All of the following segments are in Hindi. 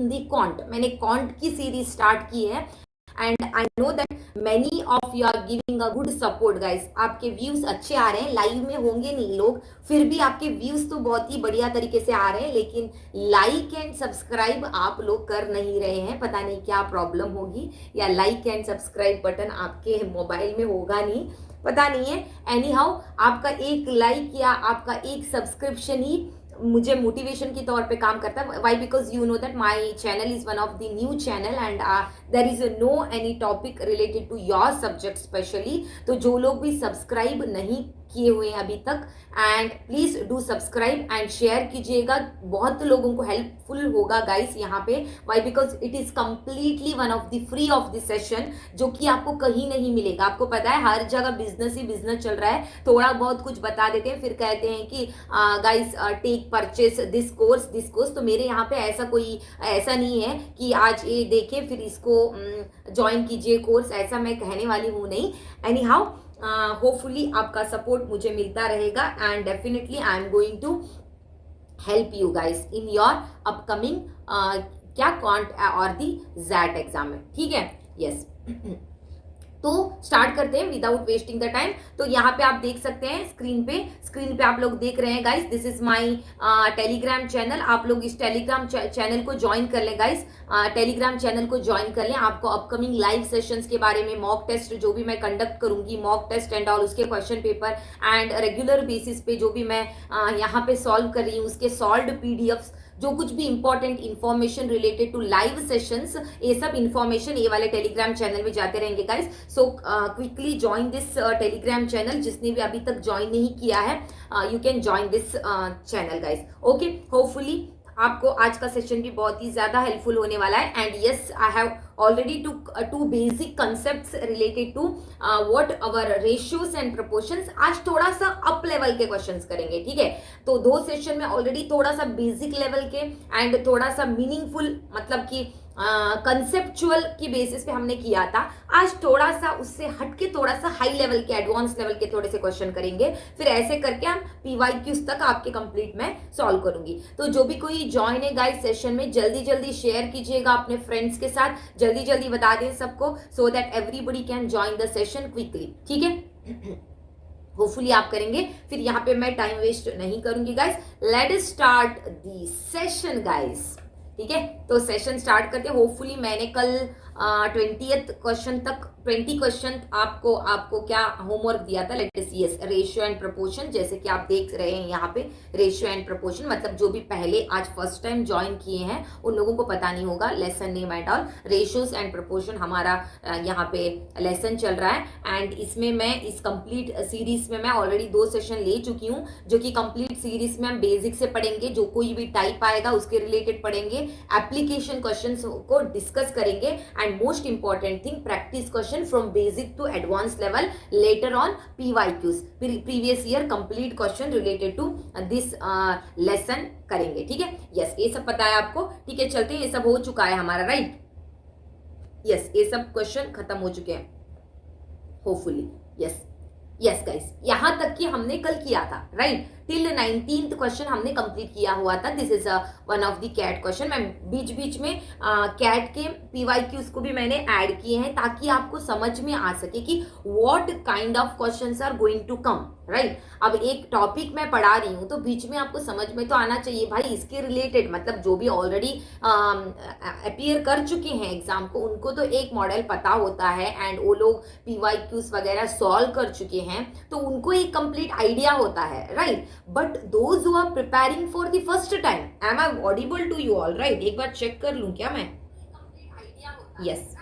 दी कॉन्ट, मैंने कॉन्ट की सीरीज स्टार्ट की है and I know that many of you are giving a good support guys. आपके व्यूज अच्छे आ रहे हैं, लाइव में होंगे नहीं लोग, फिर भी आपके व्यूज तो बहुत ही बढ़िया तरीके से आ रहे हैं, लेकिन लाइक एंड सब्सक्राइब आप लोग कर नहीं रहे हैं। पता नहीं क्या प्रॉब्लम होगी, या लाइक एंड सब्सक्राइब बटन आपके मोबाइल में होगा नहीं, पता नहीं है। एनी हाउ, आपका एक लाइक या आपका एक सब्सक्रिप्शन ही मुझे मोटिवेशन के तौर पे काम करता है। Why? Because you know that my channel is one of the new channel and there is no any topic related to your subject specially. तो जो लोग भी सब्सक्राइब नहीं किए हुए हैं अभी तक, and please do subscribe and share कीजिएगा, बहुत लोगों को हेल्पफुल होगा गाइस यहाँ पे। Why? Because it is completely one of the free of the session, जो कि आपको कहीं नहीं मिलेगा। आपको पता है हर जगह बिजनेस ही बिजनेस चल रहा है, थोड़ा बहुत कुछ बता देते हैं, फिर कहते हैं कि guys take purchase this course. तो मेरे यहाँ पे ऐसा नहीं है कि आज ये देखें फिर इसको ज्वाइन कीजिए कोर्स, ऐसा मैं कहने वाली हूँ नहीं। एनी हाउ, होपफुली आपका सपोर्ट मुझे मिलता रहेगा and definitely I am going to help you guys in your upcoming क्या कॉन्ट और दी जैट एग्जाम में, ठीक है? यस तो स्टार्ट करते हैं विदाउट वेस्टिंग द टाइम। तो यहाँ पे आप देख सकते हैं स्क्रीन पे आप लोग देख रहे हैं guys, this is my Telegram channel. आप लोग इस टेलीग्राम चैनल को ज्वाइन कर लें गाइस, टेलीग्राम चैनल को ज्वाइन कर लें। आपको अपकमिंग लाइव सेशंस के बारे में, मॉक टेस्ट जो भी मैं कंडक्ट करूंगी, मॉक टेस्ट एंड ऑल, उसके question paper and regular basis पे जो भी मैं यहाँ पे सॉल्व कर रही हूँ उसके सॉल्व्ड पीडीएफ्स, जो कुछ भी important information related to live sessions, ये सब इंफॉर्मेशन ये वाले टेलीग्राम चैनल में जाते रहेंगे guys. So quickly join this Telegram channel. जिसने भी अभी तक ज्वाइन नहीं किया है, you can join this channel guys. Okay, hopefully आपको आज का सेशन भी बहुत ही ज्यादा हेल्पफुल होने वाला है। And yes, I have already to basic concepts related to what are ratios and proportions. आज थोड़ा सा अप लेवल के क्वेश्चंस करेंगे, ठीक है? तो 2 सेशन में ऑलरेडी थोड़ा सा बेसिक लेवल के एंड थोड़ा सा मीनिंगफुल, मतलब कि कंसेप्चुअल की बेसिस पे हमने किया था। आज थोड़ा सा उससे हटके थोड़ा सा हाई लेवल के, एडवांस लेवल के थोड़े से क्वेश्चन करेंगे, फिर ऐसे करके हम पीवाईक्यूज तक आपके कंप्लीट में सॉल्व करूंगी। तो जो भी कोई ज्वाइन है गाइस सेशन में, जल्दी जल्दी शेयर कीजिएगा अपने फ्रेंड्स के साथ, जल्दी जल्दी बता दें सबको, so that everybody can join the session quickly, ठीक है? होपफुली आप करेंगे, फिर यहाँ पे मैं टाइम वेस्ट नहीं करूंगी guys. Let us start the session guys, ठीक है? तो सेशन स्टार्ट करते हैं। होपफुली मैंने कल 20th क्वेश्चन तक 20 क्वेश्चन आपको क्या होमवर्क दिया था। Let us see, yes, ratio and proportion, जैसे कि आप देख रहे हैं यहाँ पे रेशियो एंड प्रोपोर्शन, मतलब जो भी पहले आज फर्स्ट टाइम ज्वाइन किए हैं उन लोगों को पता नहीं होगा lesson name and all. Ratios and proportion हमारा यहाँ पे लेसन चल रहा है एंड इसमें मैं इस कंप्लीट सीरीज में मैं ऑलरेडी 2 सेशन ले चुकी हूँ, जो कि कंप्लीट सीरीज में हम बेसिक से पढ़ेंगे, जो कोई भी टाइप आएगा उसके रिलेटेड पढ़ेंगे, एप्लीकेशन क्वेश्चन को डिस्कस करेंगे and most important thing practice question from basic to advance level, later on PYQs, previous year complete question related to this lesson करेंगे, ठीक है? यस, ये सब पता है आपको, ठीक है? चलते हैं, ये सब हो चुका है हमारा, राइट? यस, ये सब क्वेश्चन खत्म हो चुके हैं होपफुली। यस यस गाइस, यहां तक कि हमने कल किया था, राइट? टिल 19th क्वेश्चन हमने कंप्लीट किया हुआ था। This is one of the CAT question. मैं बीच बीच में कैट के पीवाईक्यूज को भी मैंने ऐड किए हैं, ताकि आपको समझ में आ सके कि what kind of questions are going to come, right? अब एक टॉपिक मैं पढ़ा रही हूँ तो बीच में आपको समझ में तो आना चाहिए भाई, इसके रिलेटेड, मतलब जो भी ऑलरेडी अपीयर कर चुके हैं एग्जाम को, उनको तो एक मॉडल पता होता है एंड वो लोग पीवाईक्यूज वगैरह सॉल्व कर चुके हैं, तो उनको एक कंप्लीट आइडिया होता है, right? But those who are preparing for the first time, am I audible to you all, right? एक बार चेक कर लूं क्या मैं? Yes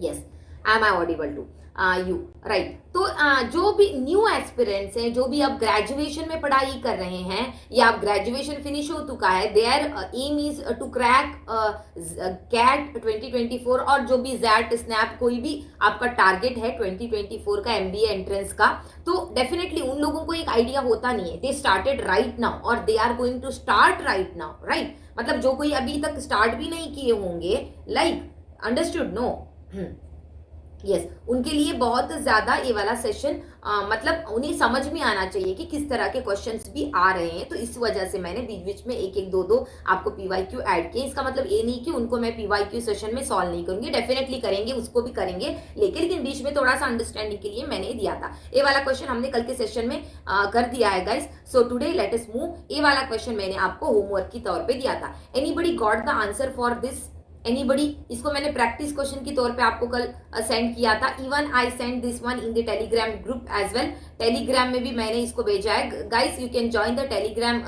yes, am I audible to you, right? तो जो भी न्यू एस्पिरेंट्स हैं, जो भी आप ग्रेजुएशन में पढ़ाई कर रहे हैं या आप ग्रेजुएशन फिनिश हो चुका है, their aim is to crack CAT 2024, और जो भी जैट स्नैप कोई भी आपका टारगेट है 2024 का एमबीए एंट्रेंस का, तो डेफिनेटली उन लोगों को एक आइडिया होता नहीं है। दे स्टार्टेड राइट नाउ और they are going to start right now, right? मतलब जो कोई अभी तक स्टार्ट भी नहीं किए होंगे, लाइक, अंडरस्टूड? नो, यस उनके लिए बहुत ज्यादा ये वाला सेशन मतलब उन्हें समझ में आना चाहिए कि किस तरह के क्वेश्चंस भी आ रहे हैं, तो इस वजह से मैंने बीच बीच में एक एक दो दो आपको पीवाईक्यू ऐड किए। इसका मतलब ये नहीं कि उनको मैं पीवाईक्यू सेशन में सॉल्व नहीं करूंगी, डेफिनेटली करेंगे, उसको भी करेंगे, लेकिन बीच में थोड़ा सा अंडरस्टैंडिंग के लिए मैंने दिया था। ये वाला क्वेश्चन हमने कल के सेशन में कर दिया है guys. So today late us move. ये वाला क्वेश्चन मैंने आपको होमवर्क की तौर पे दिया था। Anybody got the answer for this? Anybody? इसको मैंने प्रैक्टिस क्वेश्चन की तौर पे आपको कल सेंड किया था। Even I send this one in the Telegram group as well. Telegram में भी मैंने इसको भेजा है guys. You can join the Telegram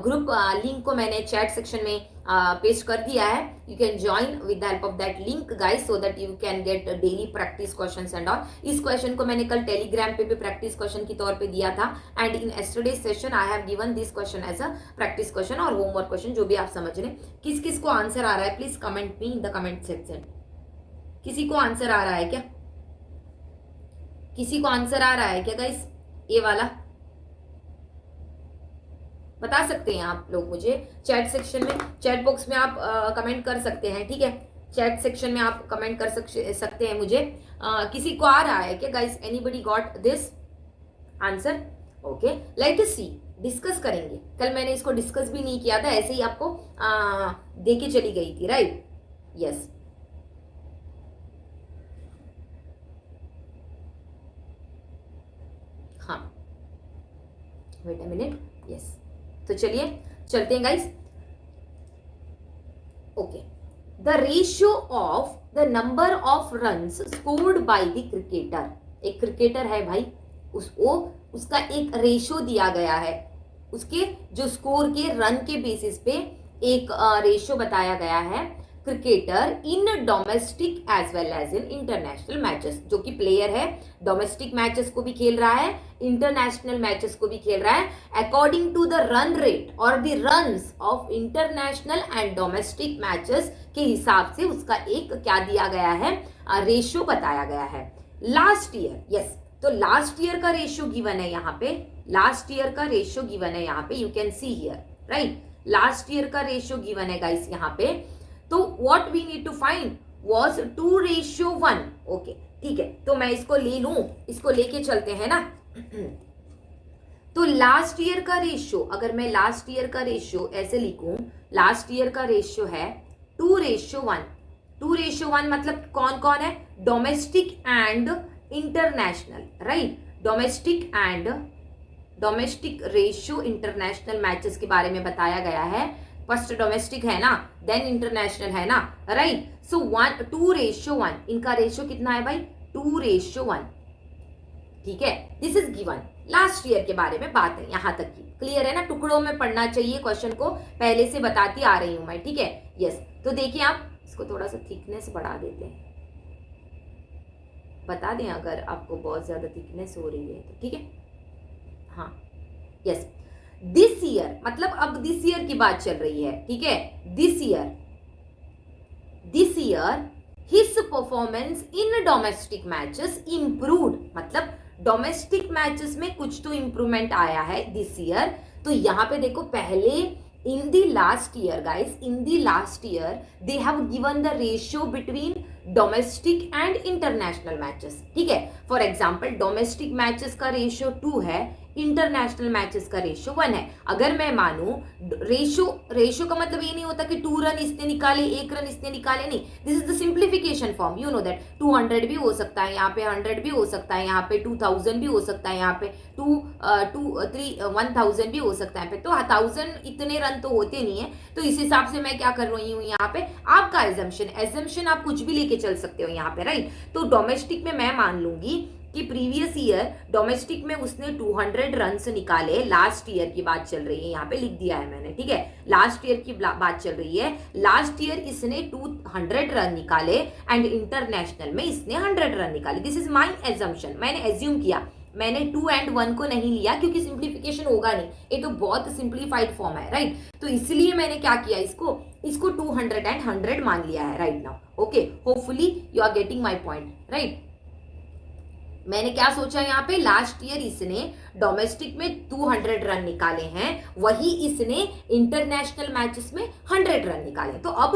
group. Link को मैंने चैट सेक्शन में पेस्ट कर दिया है। You can join with the help of that link guys, so that you can get daily practice questions and all. इस क्वेश्चन को मैंने कल टेलीग्राम पे भी प्रैक्टिस क्वेश्चन की तौर पे दिया था, and in yesterday session I have given this question as a practice question और होमवर्क क्वेश्चन, जो भी आप समझ रहे। किस किस को आंसर आ रहा है please comment me in the comment section. किसी को आंसर आ रहा है क्या? किसी को आंसर आ रहा है क्या गाइस? ये वाला बता सकते हैं आप लोग मुझे चैट सेक्शन में, चैट बॉक्स में आप कमेंट कर सकते हैं, ठीक है? चैट सेक्शन में आप कमेंट कर सकते हैं मुझे। किसी को आ रहा है क्या guys? Anybody got this answer? Okay, let us see, discuss करेंगे। कल मैंने इसको डिस्कस भी नहीं किया था, ऐसे ही आपको दे के चली गई थी, राइट? यस हाँ, वेट अ मिनट। यस, तो चलिए चलते हैं guys. Okay, the ratio of the number of runs scored by the cricketer. एक क्रिकेटर है भाई, उसका एक रेशियो दिया गया है, उसके जो स्कोर के रन के बेसिस पे एक रेशियो बताया गया है। Cricketer in domestic as well as in international matches, जो कि प्लेयर है, डोमेस्टिक मैचेस को भी खेल रहा है, इंटरनेशनल मैचेस को भी खेल रहा है। According to the run rate और the runs of international and domestic matches के हिसाब से उसका एक क्या दिया गया है, रेशियो बताया गया है। लास्ट ईयर, यस, तो लास्ट ईयर का रेशियो गिवन है यहाँ पे, लास्ट ईयर का रेशियो गिवन है यहाँ पे, you can see here, right? Last year का रेशियो गिवन है गाइस यहाँ पे। तो what we need to find was 2:1। Okay, ठीक है, तो मैं इसको ले लूं, इसको लेके चलते हैं ना। तो लास्ट ईयर का रेशियो, अगर मैं लास्ट ईयर का रेशियो ऐसे लिखूं, लास्ट ईयर का रेशियो है 2:1। 2:1 मतलब कौन कौन है? Domestic and international, right? Domestic ratio international matches के बारे में बताया गया है। फर्स्ट डोमेस्टिक है ना, देन इंटरनेशनल है ना, राइट? सो 2:1, इनका रेशियो कितना है भाई? 2:1, ठीक है? This is given. Last year के बारे में बात है, यहां तक की क्लियर है ना? टुकड़ों में पढ़ना चाहिए क्वेश्चन को, पहले से बताती आ रही हूं मैं, ठीक है? यस, तो देखिए आप इसको थोड़ा सा थिकनेस बढ़ा देते हैं, बता दें अगर आपको बहुत ज्यादा थिकनेस हो रही है तो, ठीक है? हाँ, यस, दिस ईयर मतलब अब दिस ईयर की बात चल रही है, ठीक है? This year his performance in domestic matches improved, मतलब डोमेस्टिक मैचेस में कुछ तो इंप्रूवमेंट आया है दिस ईयर। तो यहाँ पे देखो, पहले in the last year guys, in the last year they have given the ratio between domestic and international matches, ठीक है? फॉर एग्जाम्पल डोमेस्टिक मैचेस का रेशियो 2 है, इंटरनेशनल मैचेस का रेशियो 1 है। अगर मैं मानूं रेशियो का मतलब ये नहीं होता कि 2 रन इसने निकाले, 1 रन इसने निकाले, नहीं। This is the simplification form, you know that 200 भी हो सकता है, यहाँ पे 100 भी हो सकता है, यहाँ पे 2000 भी हो सकता है, यहाँ पे 1000 भी हो सकता है। तो 1000 इतने रन तो होते नहीं है, तो इस हिसाब से मैं क्या कर रही हूँ यहाँ पे, आपका एजम्पशन आप कुछ भी लेके चल सकते हो यहाँ पे, राइट? तो डोमेस्टिक में मैं मान लूंगी कि प्रीवियस ईयर डोमेस्टिक में उसने 200 रन्स निकाले, लास्ट ईयर की बात चल रही है, यहाँ पे लिख दिया है मैंने, ठीक है? लास्ट ईयर की बात चल रही है, लास्ट ईयर इसने 200 रन निकाले एंड इंटरनेशनल में इसने 100 रन निकाले। दिस इज माई एजम्पशन, मैंने एज्यूम किया, मैंने 2 and 1 को नहीं लिया क्योंकि सिंप्लीफिकेशन होगा नहीं, ये तो बहुत सिंप्लीफाइड फॉर्म है, राइट? तो इसलिए मैंने क्या किया, इसको 200 and 100 मान लिया है right now. Okay, hopefully you are getting my point, right? मैंने क्या सोचा यहाँ पे, लास्ट ईयर इसने डोमेस्टिक में 200 रन निकाले हैं, वही इसने इंटरनेशनल मैचेस में 100 रन निकाले। तो अब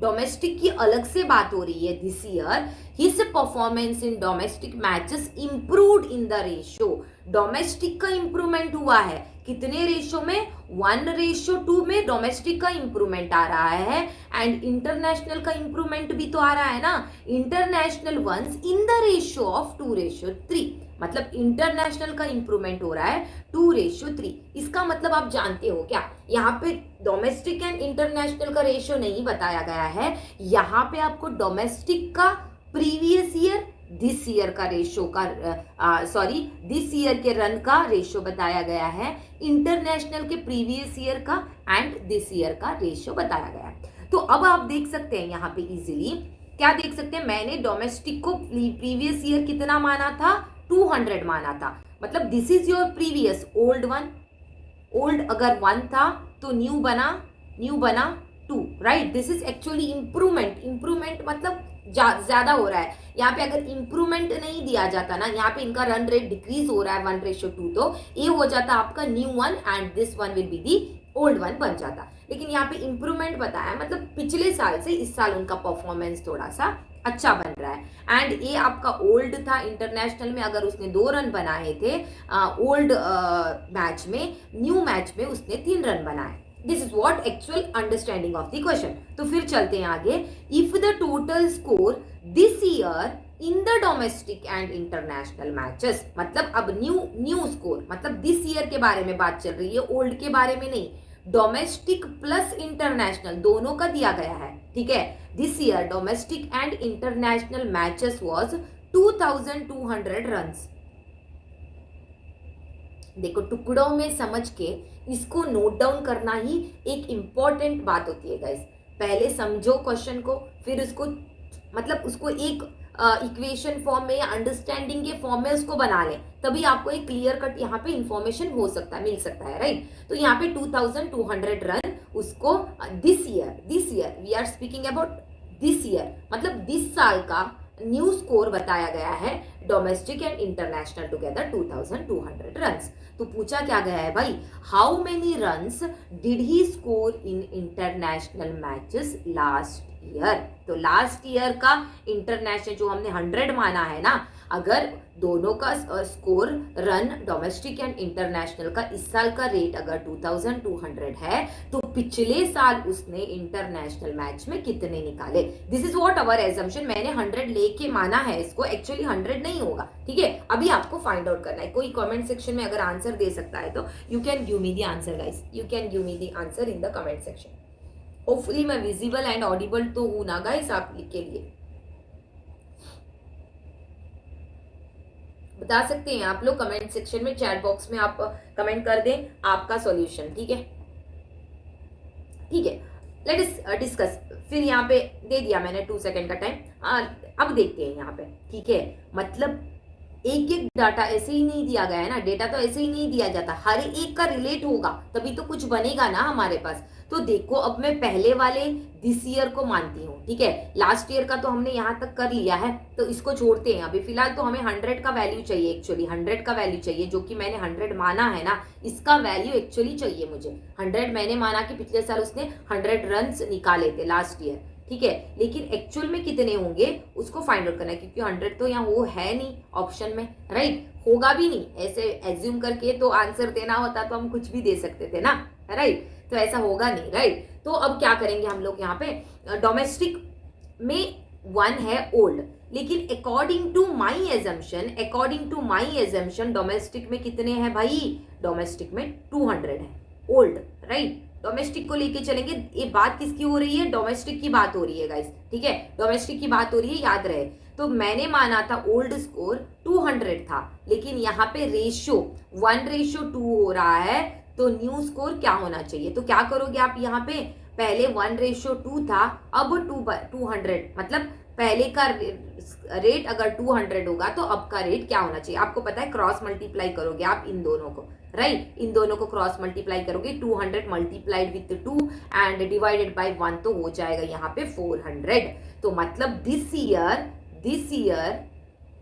डोमेस्टिक की अलग से बात हो रही है। This year his performance in domestic matches improved in the ratio. Domestic का इंप्रूवमेंट हुआ है कितने रेशियो में, 1:2 में डोमेस्टिक का इंप्रूवमेंट आ रहा है। एंड इंटरनेशनल का इंप्रूवमेंट भी तो आ रहा है ना, international ones in the ratio of 2:3। मतलब इंटरनेशनल का इंप्रूवमेंट हो रहा है 2:3। इसका मतलब आप जानते हो क्या, यहाँ पे डोमेस्टिक एंड इंटरनेशनल का रेशियो नहीं बताया गया है, यहाँ पे आपको डोमेस्टिक का प्रीवियस ईयर दिस ईयर का रेशियो का सॉरी दिस ईयर के रन का रेशियो बताया गया है, इंटरनेशनल के प्रीवियस ईयर का एंड दिस ईयर का रेशियो बताया गया है। तो अब आप देख सकते हैं यहाँ पे इजीली क्या देख सकते हैं, मैंने डोमेस्टिक को प्रीवियस ईयर कितना माना था, 200 माना था। मतलब this is your previous old one, old अगर 1 था तो न्यू बना 2, right. This is actually improvement. Improvement मतलब ज्यादा हो रहा है। यहाँ पे अगर इंप्रूवमेंट नहीं दिया जाता ना, यहाँ पे इनका रन रेट डिक्रीज हो रहा है 1:2, तो ये हो जाता आपका new one and this one will be the old one बन जाता। लेकिन यहाँ पे इंप्रूवमेंट बताया, मतलब पिछले साल से इस साल उनका परफॉर्मेंस थोड़ा सा अच्छा बन रहा है। एंड ये आपका ओल्ड था, इंटरनेशनल में अगर उसने 2 रन बनाए थे ओल्ड मैच में, न्यू मैच में उसने 3 रन बनाए। This is what actual understanding of the question. तो फिर चलते हैं आगे। If the total score this year in the domestic and international matches, मतलब अब न्यू स्कोर, मतलब दिस ईयर के बारे में बात चल रही है, ओल्ड के बारे में नहीं। डोमेस्टिक प्लस इंटरनेशनल दोनों का दिया गया है, ठीक है। This year domestic and international matches was 2200 runs. देखो टुकड़ों में समझ के इसको नोट डाउन करना ही एक इंपॉर्टेंट बात होती है गाइस। पहले समझो क्वेश्चन को, फिर उसको मतलब उसको एक इक्वेशन फॉर्म में या अंडरस्टैंडिंग के फॉर्म में उसको बना लें, तभी आपको एक क्लियर कट यहाँ पे इंफॉर्मेशन हो सकता है, मिल सकता है, राइट। तो यहाँ पे 2200 रन उसको this year we are speaking about this year, मतलब 20 साल का न्यू स्कोर बताया गया है domestic and international together 2200 runs. तो पूछा क्या गया है भाई, how many runs did he score in international matches last year. तो लास्ट ईयर का इंटरनेशनल जो हमने 100 माना है ना, अगर दोनों का score run domestic and international का इस साल का रेट अगर 2200 है, तो पिछले साल उसने इंटरनेशनल मैच में कितने निकाले। This is what our assumption. मैंने 100 लेके माना है इसको, एक्चुअली 100 नहीं होगा, ठीक है। अभी आपको फाइंड आउट करना है। कोई कमेंट सेक्शन में अगर आंसर दे सकता है तो you can give me the answer guys, you can give me the answer in the comment section. Hopefully मैं विजिबल एंड ऑडिबल तो हूं ना गाइस आप के लिए। बता सकते हैं आप लोग कमेंट सेक्शन में, चैट बॉक्स में आप कमेंट कर दें आपका सॉल्यूशन, ठीक है, ठीक है। Let us discuss. फिर यहाँ पे दे दिया मैंने 2 सेकंड का टाइम। अब देखते हैं यहाँ पे, ठीक है। मतलब एक एक डाटा ऐसे ही नहीं दिया गया है ना, डेटा तो ऐसे ही नहीं दिया जाता, हर एक का रिलेट होगा तभी तो कुछ बनेगा ना हमारे पास। तो देखो अब मैं पहले वाले दिस ईयर को मानती हूँ, ठीक है। लास्ट ईयर का तो हमने यहाँ तक कर लिया है, तो इसको छोड़ते हैं अभी फिलहाल। तो हमें 100 का वैल्यू चाहिए, एक्चुअली 100 का वैल्यू चाहिए, जो कि मैंने 100 माना है ना, इसका वैल्यू एक्चुअली चाहिए मुझे। 100 मैंने माना कि पिछले साल उसने 100 रन निकाले थे लास्ट ईयर, ठीक है। लेकिन एक्चुअल में कितने होंगे उसको फाइंड आउट करना है, क्योंकि 100 तो यहाँ वो है नहीं ऑप्शन में, राइट। होगा भी नहीं, ऐसे एज्यूम करके तो आंसर देना होता तो हम कुछ भी दे सकते थे ना, राइट। तो ऐसा होगा नहीं, राइट। तो अब क्या करेंगे हम लोग यहाँ पे, डोमेस्टिक में 1 है ओल्ड, लेकिन according to my assumption domestic में कितने हैं भाई, डोमेस्टिक में 200 है ओल्ड, राइट। डोमेस्टिक को लेके चलेंगे। ये बात किसकी हो रही है, डोमेस्टिक की बात हो रही है गाइस, ठीक है। डोमेस्टिक की बात हो रही है, याद रहे। तो मैंने माना था ओल्ड स्कोर 200 था, लेकिन यहाँ पे रेशियो 1:2 हो रहा है, तो न्यू स्कोर क्या होना चाहिए। तो क्या करोगे आप यहाँ पे, पहले 1:2 था, अब 200, मतलब पहले का रेट अगर 200 होगा तो अब का रेट क्या होना चाहिए। आपको पता है क्रॉस मल्टीप्लाई करोगे आप इन दोनों को, राइट। इन दोनों को क्रॉस मल्टीप्लाई करोगे, 200 multiplied with 2 and divided by 1, तो हो जाएगा यहाँ पे 400। तो मतलब this year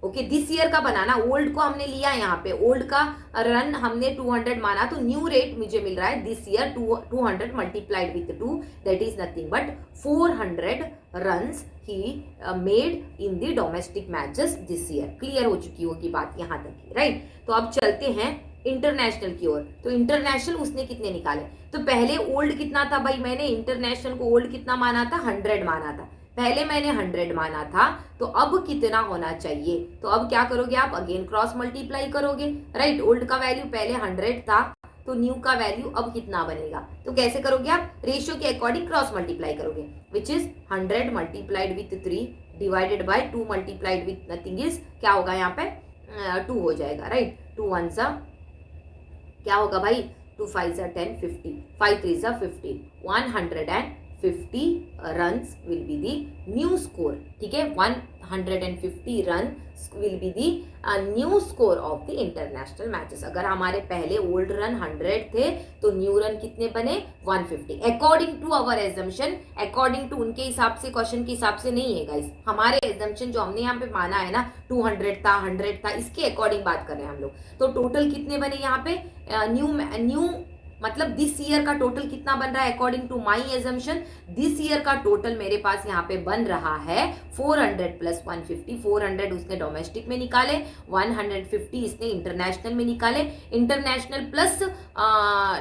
okay, this year का बनाना, ओल्ड को हमने लिया यहाँ पे, ओल्ड का रन हमने 200 माना, तो न्यू रेट मुझे मिल रहा है this year 200 multiplied with 2, that is nothing but 400 runs he made in the domestic matches this year. Clear हो चुकी होगी बात यहाँ तक की, राइट। तो अब चलते हैं इंटरनेशनल की ओर। तो इंटरनेशनल उसने कितने निकाले, तो पहले ओल्ड कितना था भाई, मैंने इंटरनेशनल को ओल्ड कितना माना था, 100 माना था, पहले मैंने 100 माना था, तो अब कितना होना चाहिए, तो अब क्या करोगे आप, अगेन क्रॉस मल्टीप्लाई करोगे, राइट। ओल्ड का वैल्यू पहले 100 था, तो न्यू का वैल्यू अब कितना बनेगा, तो कैसे करोगे आप, रेशियो के अकॉर्डिंग क्रॉस मल्टीप्लाई करोगे, which is 100 multiplied with 3 divided by 2 multiplied with nothing is, क्या होगा यहाँ पे 2 हो जाएगा, राइट। 2 1 सा क्या होगा भाई, 2 5 सा 10 50, 5 3 सा 15, 150 runs will be the new score, ठीक है। 150 run will be the new score of the international matches। अगर हमारे पहले ओल्ड रन 100 थे तो न्यू रन कितने बने 150, according to our assumption, according to उनके हिसाब से, क्वेश्चन के हिसाब से नहीं है गाइस, हमारे एजम्पशन जो हमने यहाँ पे माना है ना 200 था 100 था, इसके अकॉर्डिंग बात कर रहे हैं हम लोग। तो टोटल कितने बने यहाँ पे, न्यू मतलब दिस ईयर का टोटल कितना बन रहा है according to my assumption, this year का टोटल मेरे पास यहाँ पे बन रहा है 400 प्लस 150, 400 उसने डोमेस्टिक में निकाले, 150 इसने इंटरनेशनल में निकाले, इंटरनेशनल प्लस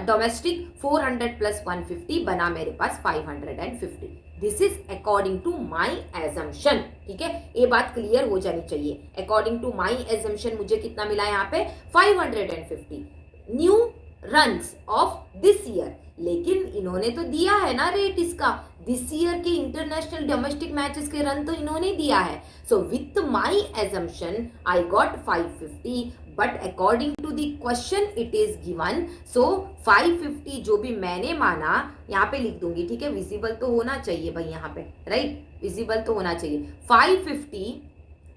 डोमेस्टिक 400 प्लस 150 बना मेरे पास 550। This is according to my assumption, ठीक है, ये बात क्लियर हो जानी चाहिए। अकॉर्डिंग टू माई एजम्पशन मुझे कितना मिला यहाँ पे 550 new runs of this year, लेकिन इन्होंने तो दिया है ना रेट इसका, दिस ईयर के इंटरनेशनल डोमेस्टिक मैचेस के रन तो इन्होंने दिया है। So with my assumption I got 550, but according to the question it is given, so 550 जो भी मैंने माना यहाँ पे लिख दूंगी, ठीक है, विजिबल तो होना चाहिए भाई यहाँ पे, राइट, विजिबल तो होना चाहिए। 550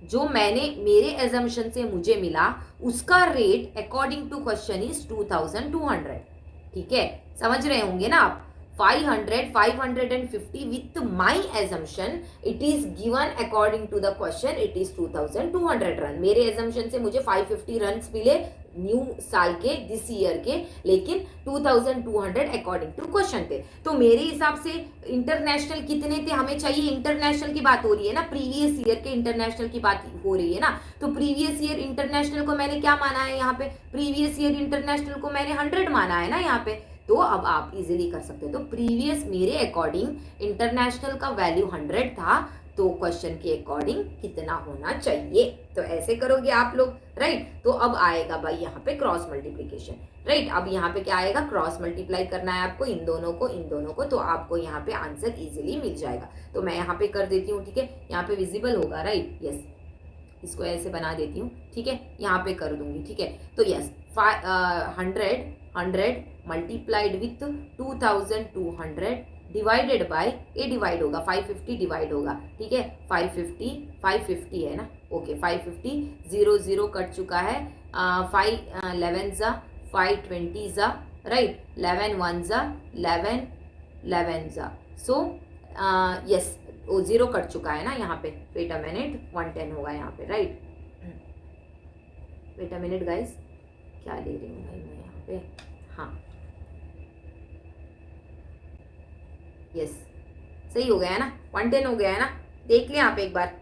जो मैंने मेरे एजम्पशन से मुझे मिला उसका rate according to question is 2200, ठीक है, समझ रहे होंगे ना आप। 550 with my assumption it is given according to the question it is 2200 run, मेरे एजम्पशन से मुझे 550 रन मिले न्यू साल के दिस ईयर के, लेकिन 2200 अकॉर्डिंग टू क्वेश्चन थे। तो मेरे हिसाब से इंटरनेशनल कितने थे हमें चाहिए, इंटरनेशनल की बात हो रही है ना, प्रीवियस ईयर के इंटरनेशनल की बात हो रही है ना, तो प्रीवियस ईयर इंटरनेशनल को मैंने क्या माना है यहाँ पे, प्रीवियस ईयर इंटरनेशनल को मैंने 100 माना है ना यहाँ पे, तो अब आप इजीली कर सकते हो। तो प्रीवियस मेरे अकॉर्डिंग इंटरनेशनल का वैल्यू 100 था, तो क्वेश्चन के अकॉर्डिंग कितना होना चाहिए, तो ऐसे करोगे आप लोग, राइट। तो अब आएगा भाई यहाँ पे क्रॉस मल्टीप्लीकेशन, राइट। अब यहाँ पे क्या आएगा, क्रॉस मल्टीप्लाई करना है आपको इन दोनों को, तो आपको यहाँ पे आंसर इजीली मिल जाएगा। तो मैं यहाँ पे कर देती हूँ, ठीक है, यहाँ पे विजिबल होगा, राइट, यस, इसको ऐसे बना देती हूँ, ठीक है, यहाँ पे कर दूंगी, ठीक है। तो yes 100 multiplied with 2200 divided by, ये डिवाइड होगा 550 डिवाइड होगा, ठीक है, 550 है ना, ओके, 550 0 0 कट चुका है, 5 11 जा 5 20 जा, राइट, 11 1 जा 11 11 जा, सो यस वो 0 कट चुका है ना यहाँ पे, वेट अ मिनट, 110 होगा यहाँ पे, right, wait a minute guys, क्या ले रही हूँ भाई मैं यहाँ पे, हाँ यस सही हो गया है ना, 110 हो गया है ना, देख लें आप एक बार,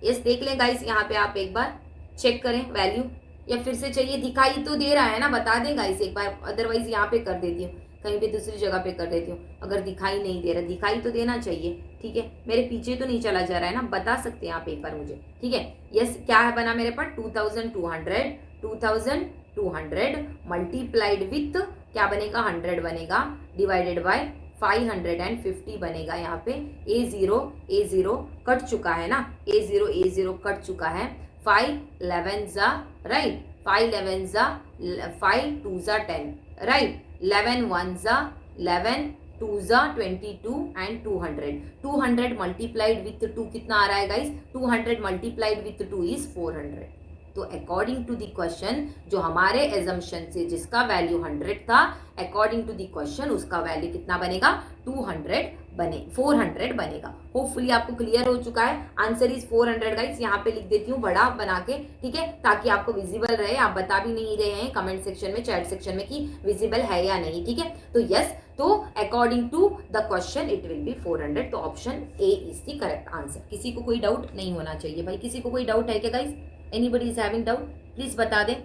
यस देख लें गाइस, यहाँ पे आप एक बार चेक करें वैल्यू, या फिर से चाहिए, दिखाई तो दे रहा है ना, बता दें गाइस एक बार, अदरवाइज यहाँ पे कर देती हूँ, कहीं पे दूसरी जगह पे कर देती हूँ, अगर दिखाई नहीं दे रहा, दिखाई तो देना चाहिए, ठीक है, मेरे पीछे तो नहीं चला जा रहा है ना, बता सकते हैं आप एक बार मुझे, ठीक है। यस क्या है बना मेरे पास 2200 मल्टीप्लाइड विथ क्या बनेगा 100 बनेगा, डिवाइडेड बाय 550 बनेगा, यहाँ पे ए जीरो कट चुका है ना, ए जीरो कट चुका है, 5 11 जा, राइट, 5 11 जा 5 2 जा 10, राइट, 11 1 जा 11 2 जा 22 एंड 200 मल्टीप्लाइड विथ 2 कितना आ रहा है गाइस, 200 मल्टीप्लाइड विथ 2 इज 400। तो अकॉर्डिंग टू द क्वेश्चन जो हमारे एजम्पशन से जिसका वैल्यू 100 था, अकॉर्डिंग टू द क्वेश्चन उसका वैल्यू कितना बनेगा 200 बने 400 बनेगा। होपफुली आपको क्लियर हो चुका है। Answer is 400 guys. यहाँ पे लिख देती हूँ बड़ा बना के, ठीक है, ताकि आपको विजिबल रहे। आप बता भी नहीं रहे हैं कमेंट सेक्शन में, चैट सेक्शन में कि विजिबल है या नहीं, ठीक है। तो यस, तो according to the question it will be 400। तो option A is the correct answer. किसी को कोई डाउट नहीं होना चाहिए भाई। किसी को कोई डाउट है क्या guys? Anybody is having doubt? Please बता दें।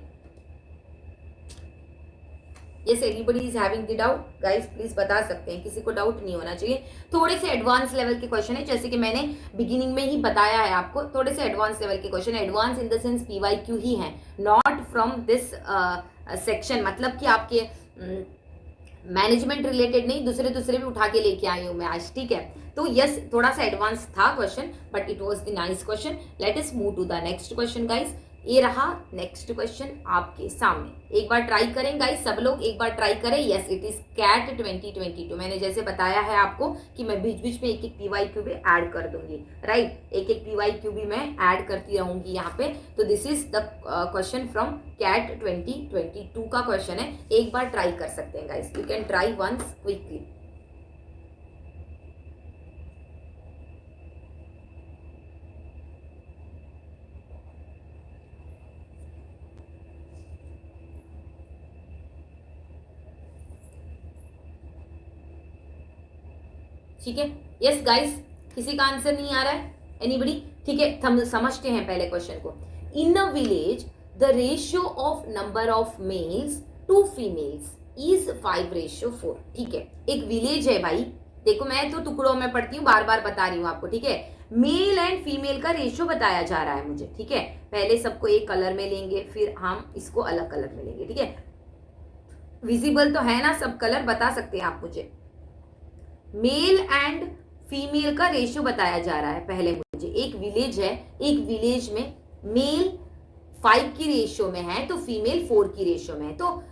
Yes, anybody is having the doubt guys, please बता सकते हैं। किसी को डाउट नहीं होना चाहिए। थोड़े से एडवांस लेवल के क्वेश्चन है, जैसे कि मैंने बिगिनिंग में ही बताया है आपको। थोड़े से एडवांस लेवल के question, advance in the sense PYQ ही है, नॉट फ्रॉम दिस सेक्शन। मतलब कि आपके मैनेजमेंट रिलेटेड नहीं, दूसरे दूसरे भी उठा के लेके आई हूं मैं आज, ठीक है। तो यस, थोड़ा सा एडवांस था question, but it was the nice question. Let us move to the next question guys. ये रहा नेक्स्ट क्वेश्चन आपके सामने। एक बार ट्राई करें गाइस, सब लोग एक बार ट्राई करें। Yes, it is CAT 2022। मैंने जैसे बताया है आपको कि मैं बीच बीच में एक एक पीवाईक्यू भी ऐड कर दूंगी, राइट। एक एक पीवाईक्यू भी मैं ऐड करती रहूंगी यहाँ पे। तो this is the question from CAT 2022 का क्वेश्चन है। एक बार ट्राई कर सकते हैं guys, you can try once quickly. ठीक है, यस गाइस, किसी का आंसर नहीं आ रहा है? एनीबडी? ठीक है, हम समझते हैं पहले क्वेश्चन को। In a village the ratio of number of males to females is 5:4। ठीक है, एक विलेज है भाई। देखो, मैं तो टुकड़ों में पढ़ती हूँ, बार बार बता रही हूँ आपको, ठीक है। मेल एंड फीमेल का रेशियो बताया जा रहा है मुझे, ठीक है। पहले सबको एक कलर में लेंगे, फिर हम इसको अलग कलर में लेंगे, ठीक है। विजिबल तो है ना सब कलर? बता सकते हैं आप मुझे। मेल एंड फीमेल का रेशियो बताया जा रहा है पहले मुझे। एक विलेज है, एक विलेज में मेल 5 की रेशियो में है तो फीमेल 4 की रेशियो में है। तो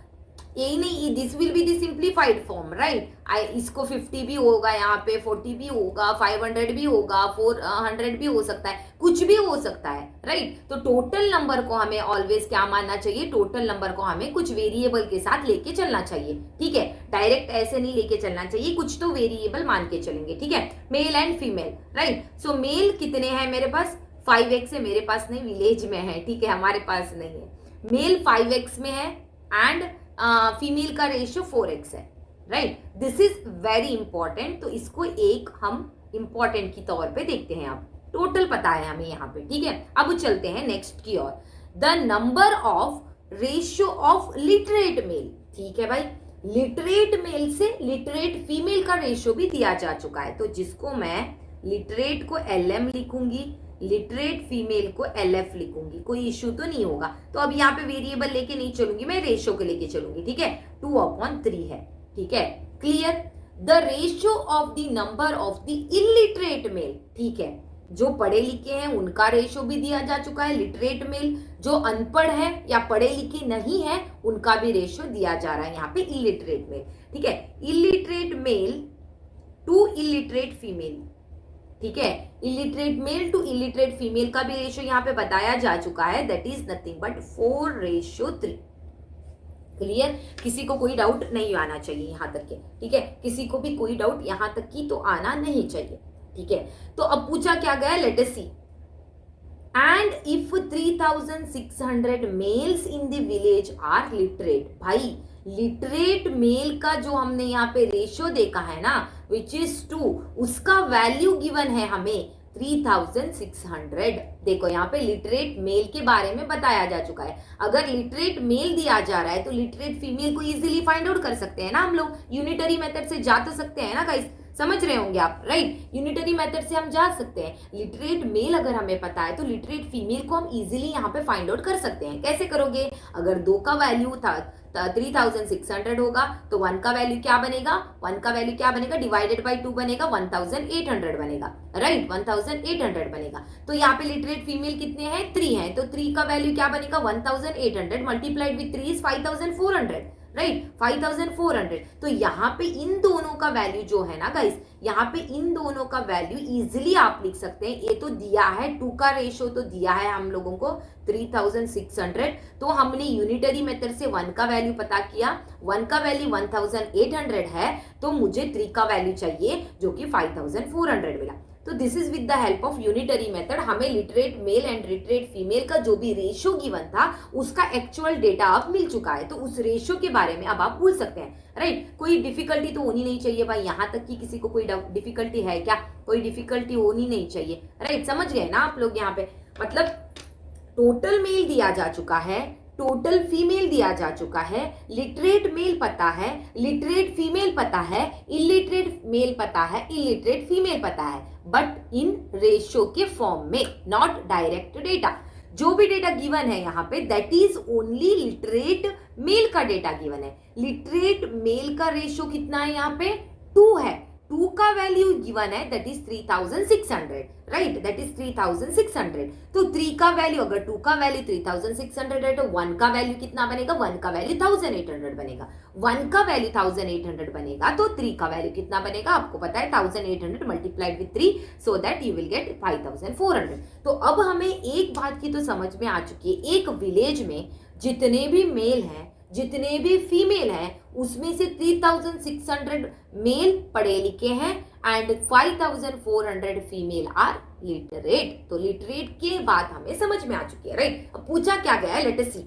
यही नहीं, this will be the simplified form, right. इसको 50 भी होगा, यहाँ पे 40 भी होगा, 500 भी होगा, 400 भी हो सकता है, कुछ भी हो सकता है, राइट। तो टोटल नंबर को हमें ऑलवेज क्या मानना चाहिए? टोटल नंबर को हमें कुछ वेरिएबल के साथ लेके चलना चाहिए, ठीक है। डायरेक्ट ऐसे नहीं लेके चलना चाहिए, कुछ तो वेरिएबल मान के चलेंगे, ठीक है। Male and female, right. So male कितने हैं मेरे पास? 5x है मेरे पास, नहीं, विलेज में है, ठीक है, हमारे पास नहीं है। मेल 5x में है एंड फीमेल का रेशियो 4x है, right. This is very important. तो इसको एक हम इंपॉर्टेंट की तौर पे देखते हैं। आप टोटल पता है हमें यहाँ पे, ठीक है। अब चलते हैं नेक्स्ट की ओर। The number of ratio of literate male, ठीक है भाई। लिटरेट मेल से लिटरेट फीमेल का रेशियो भी दिया जा चुका है। तो जिसको मैं लिटरेट को LM लिखूंगी, लिटरेट फीमेल को LF लिखूंगी, कोई इश्यू तो नहीं होगा। तो अब यहाँ पे वेरिएबल लेके नहीं चलूंगी, मैं रेशियो को लेके चलूंगी, ठीक है। 2/3 है, ठीक है, clear. The ratio of the number of the illiterate male, ठीक है, जो पढ़े लिखे हैं उनका रेशियो भी दिया जा चुका है। लिटरेट मेल जो अनपढ़ है या पढ़े लिखे नहीं है उनका भी रेशियो दिया जा रहा है यहाँ पे, इलिटरेट मेल, ठीक है। Illiterate male to illiterate female, ठीक है। Illiterate male to illiterate female का भी रेशियो यहाँ पे बताया जा चुका है, that is nothing but 4:3। Clear? किसी को कोई डाउट नहीं आना चाहिए यहाँ तक के, ठीक है। किसी को भी कोई डाउट यहाँ तक की तो आना नहीं चाहिए, ठीक है। तो अब पूछा क्या गया, let us see. And if 3600 males in the village are literate, भाई लिटरेट मेल का जो हमने यहाँ पे रेशियो देखा है ना, विच इज 2, उसका वैल्यू गिवन है हमें 3600। देखो यहाँ पे लिटरेट मेल के बारे में बताया जा चुका है। अगर लिटरेट मेल दिया जा रहा है तो लिटरेट फीमेल को इजीली फाइंड आउट कर सकते हैं ना हम लोग। यूनिटरी मेथड से जा तो सकते हैं ना गाइस, समझ रहे होंगे आप, राइट। यूनिटरी मेथड से हम जा सकते हैं। लिटरेट मेल अगर हमें पता है तो लिटरेट फीमेल को हम इजीली यहाँ पे फाइंड आउट कर सकते हैं। कैसे करोगे? अगर 2 का वैल्यू था 3600 होगा तो 1 का वैल्यू क्या बनेगा? 1 का वैल्यू क्या बनेगा? डिवाइडेड बाई 2 बनेगा, 1800 बनेगा, राइट। 1800 बनेगा। तो यहाँ पे लिटरेट फीमेल कितने हैं? 3 है, तो 3 का वैल्यू क्या बनेगा? 1800 मल्टीप्लाइड विथ 3 इज 5400, राइट 5400। तो यहाँ पे इन दोनों का वैल्यू जो है ना गाइस, यहाँ पे इन दोनों का वैल्यू इजिली आप लिख सकते हैं। ये तो दिया है 2 का रेशो तो दिया है हम लोगों को 3600, तो हमने यूनिटरी मेथड से 1 का वैल्यू पता किया, 1 का वैल्यू 1800 है, तो मुझे 3 का वैल्यू चाहिए जो कि 5400 मिला। तो this is with the help of unitary method हमें literate male and literate female का जो भी रेशियो गिवन था उसका एक्चुअल डेटा अब मिल चुका है। तो उस रेशियो के बारे में अब आप पूछ सकते हैं, राइट। कोई डिफिकल्टी तो होनी नहीं चाहिए भाई, यहाँ तक कि किसी को कोई डिफिकल्टी है क्या? कोई डिफिकल्टी होनी नहीं चाहिए, राइट। समझ गए ना आप लोग? यहाँ पे मतलब टोटल मेल दिया जा चुका है, टोटल फीमेल दिया जा चुका है, लिटरेट मेल पता है, लिटरेट फीमेल पता है, इलिटरेट मेल पता है, इलिटरेट फीमेल पता है, बट इन रेशियो के फॉर्म में, नॉट डायरेक्ट डेटा। जो भी डेटा गिवन है यहाँ पे that is only literate male का डेटा गिवन है। लिटरेट मेल का रेशियो कितना है? यहाँ पे 2 है, 2 का वैल्यू गिवन है that is 3600, right, that is 3600। तो 3 का वैल्यू, अगर 2 का वैल्यू 3600 है तो 1 का वैल्यू कितना बनेगा? 1 का वैल्यू 1800 बनेगा। 1 का वैल्यू 1800 बनेगा तो 3 का वैल्यू कितना बनेगा? आपको पता है 1800 multiplied with 3 so that you will get 5400। तो अब हमें एक बात की तो समझ में आ चुकी है, एक विलेज में जितने भी मेल हैं, जितने भी फीमेल हैं, उसमें से 3600 मेल पढ़े लिखे हैं एंड 5400 फीमेल आर लिटरेट। तो लिटरेट के बात हमें समझ में आ चुकी है, राइट। अब पूछा क्या गया है, let us see.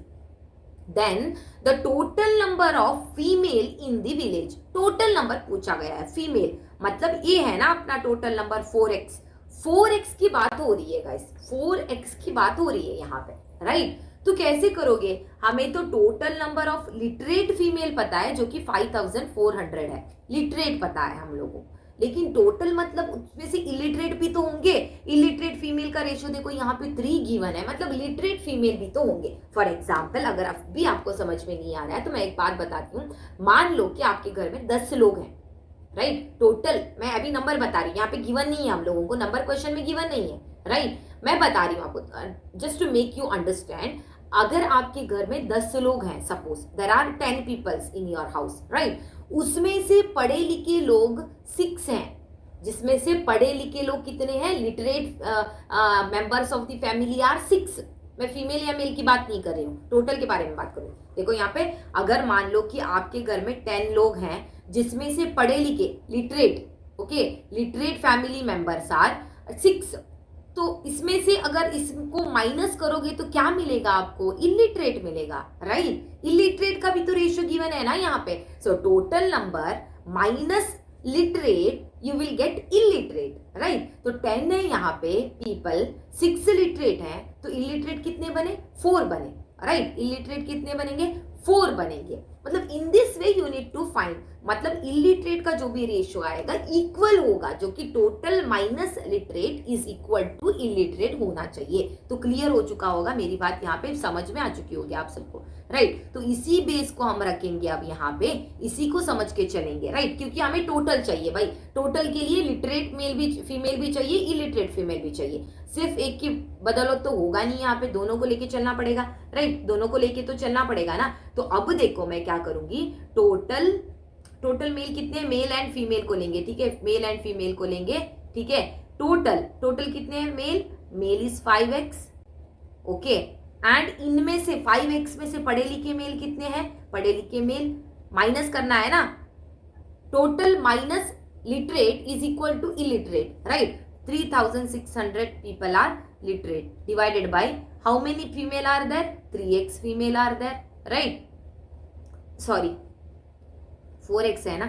Then the total number of female in the village, total number पूछा गया है फीमेल, मतलब ये है ना अपना टोटल नंबर 4x। 4x की बात हो रही है गाइस, 4x की बात हो रही है यहाँ पे, राइट। तो कैसे करोगे? हमें तो total number of literate female पता है जो कि 5400 है, लिटरेट पता है हम लोगों, लेकिन टोटल मतलब उसमें से इलिटरेट भी तो होंगे। इलिटरेट फीमेल का रेशियो देखो यहाँ पे 3 गिवन है, मतलब लिटरेट फीमेल भी तो होंगे। फॉर एग्जाम्पल अगर अब भी आपको समझ में नहीं आ रहा है तो मैं एक बात बताती हूँ। मान लो कि आपके घर में 10 लोग हैं, राइट, टोटल मैं अभी नंबर बता रही हूँ, यहाँ पे गिवन नहीं है हम लोगों को, नंबर क्वेश्चन में गिवन नहीं है, राइट। मैं बता रही हूँ आपको just to make you understand. अगर आपके घर में 10 लोग हैं, suppose there are 10 peoples in your house, right, उसमें से पढ़े लिखे लोग 6 हैं, जिसमें से पढ़े लिखे लोग कितने हैं? Literate members of the family are 6। मैं फीमेल या मेल की बात नहीं कर रही हूँ, टोटल के बारे में बात कर रही हूँ। देखो यहाँ पे अगर मान लो कि आपके घर में 10 लोग हैं जिसमें से पढ़े लिखे literate, okay, literate family members are 6, तो इसमें से अगर इसको माइनस करोगे तो क्या मिलेगा आपको? इलिटरेट मिलेगा, राइट। इलिटरेट का भी तो रेशियो गिवन है ना यहाँ पे। So total number minus literate you will get illiterate, right. तो 10 है यहाँ पे पीपल, 6 लिटरेट है, तो इलिटरेट कितने बने? 4 बने, राइट। इलिटरेट कितने बनेंगे? 4 बनेंगे। मतलब in this way you need to find, मतलब इलिटरेट का जो भी रेशियो आएगा इक्वल होगा, जो कि total minus literate is equal to illiterate होना चाहिए। तो क्लियर हो चुका होगा, मेरी बात यहाँ पे समझ में आ चुकी होगी आप सबको, राइट। तो इसी बेस को हम रखेंगे अब यहाँ पे, इसी को समझ के चलेंगे, राइट, क्योंकि हमें टोटल चाहिए भाई। टोटल के लिए लिटरेट मेल भी फीमेल भी चाहिए, इलिटरेट फीमेल भी चाहिए। सिर्फ एक की बदौलत तो होगा नहीं, यहाँ पे दोनों को लेके चलना पड़ेगा, राइट, दोनों को लेके तो चलना पड़ेगा ना। तो अब देखो मैं क्या करूंगी, टोटल मेल कितने? मेल एंड फीमेल को लेंगे, ठीक है, मेल एंड फीमेल को लेंगे, ठीक है। टोटल कितने हैं? Mail is 5x, okay, and इनमें से 5x में से पढ़े लिखे मेल कितने हैं? पढ़े लिखे मेल माइनस करना है ना, total minus literate is equal to illiterate, right. 3600 people are literate divided by how many female are there? 3x female are there, right? Sorry, 4x है ना,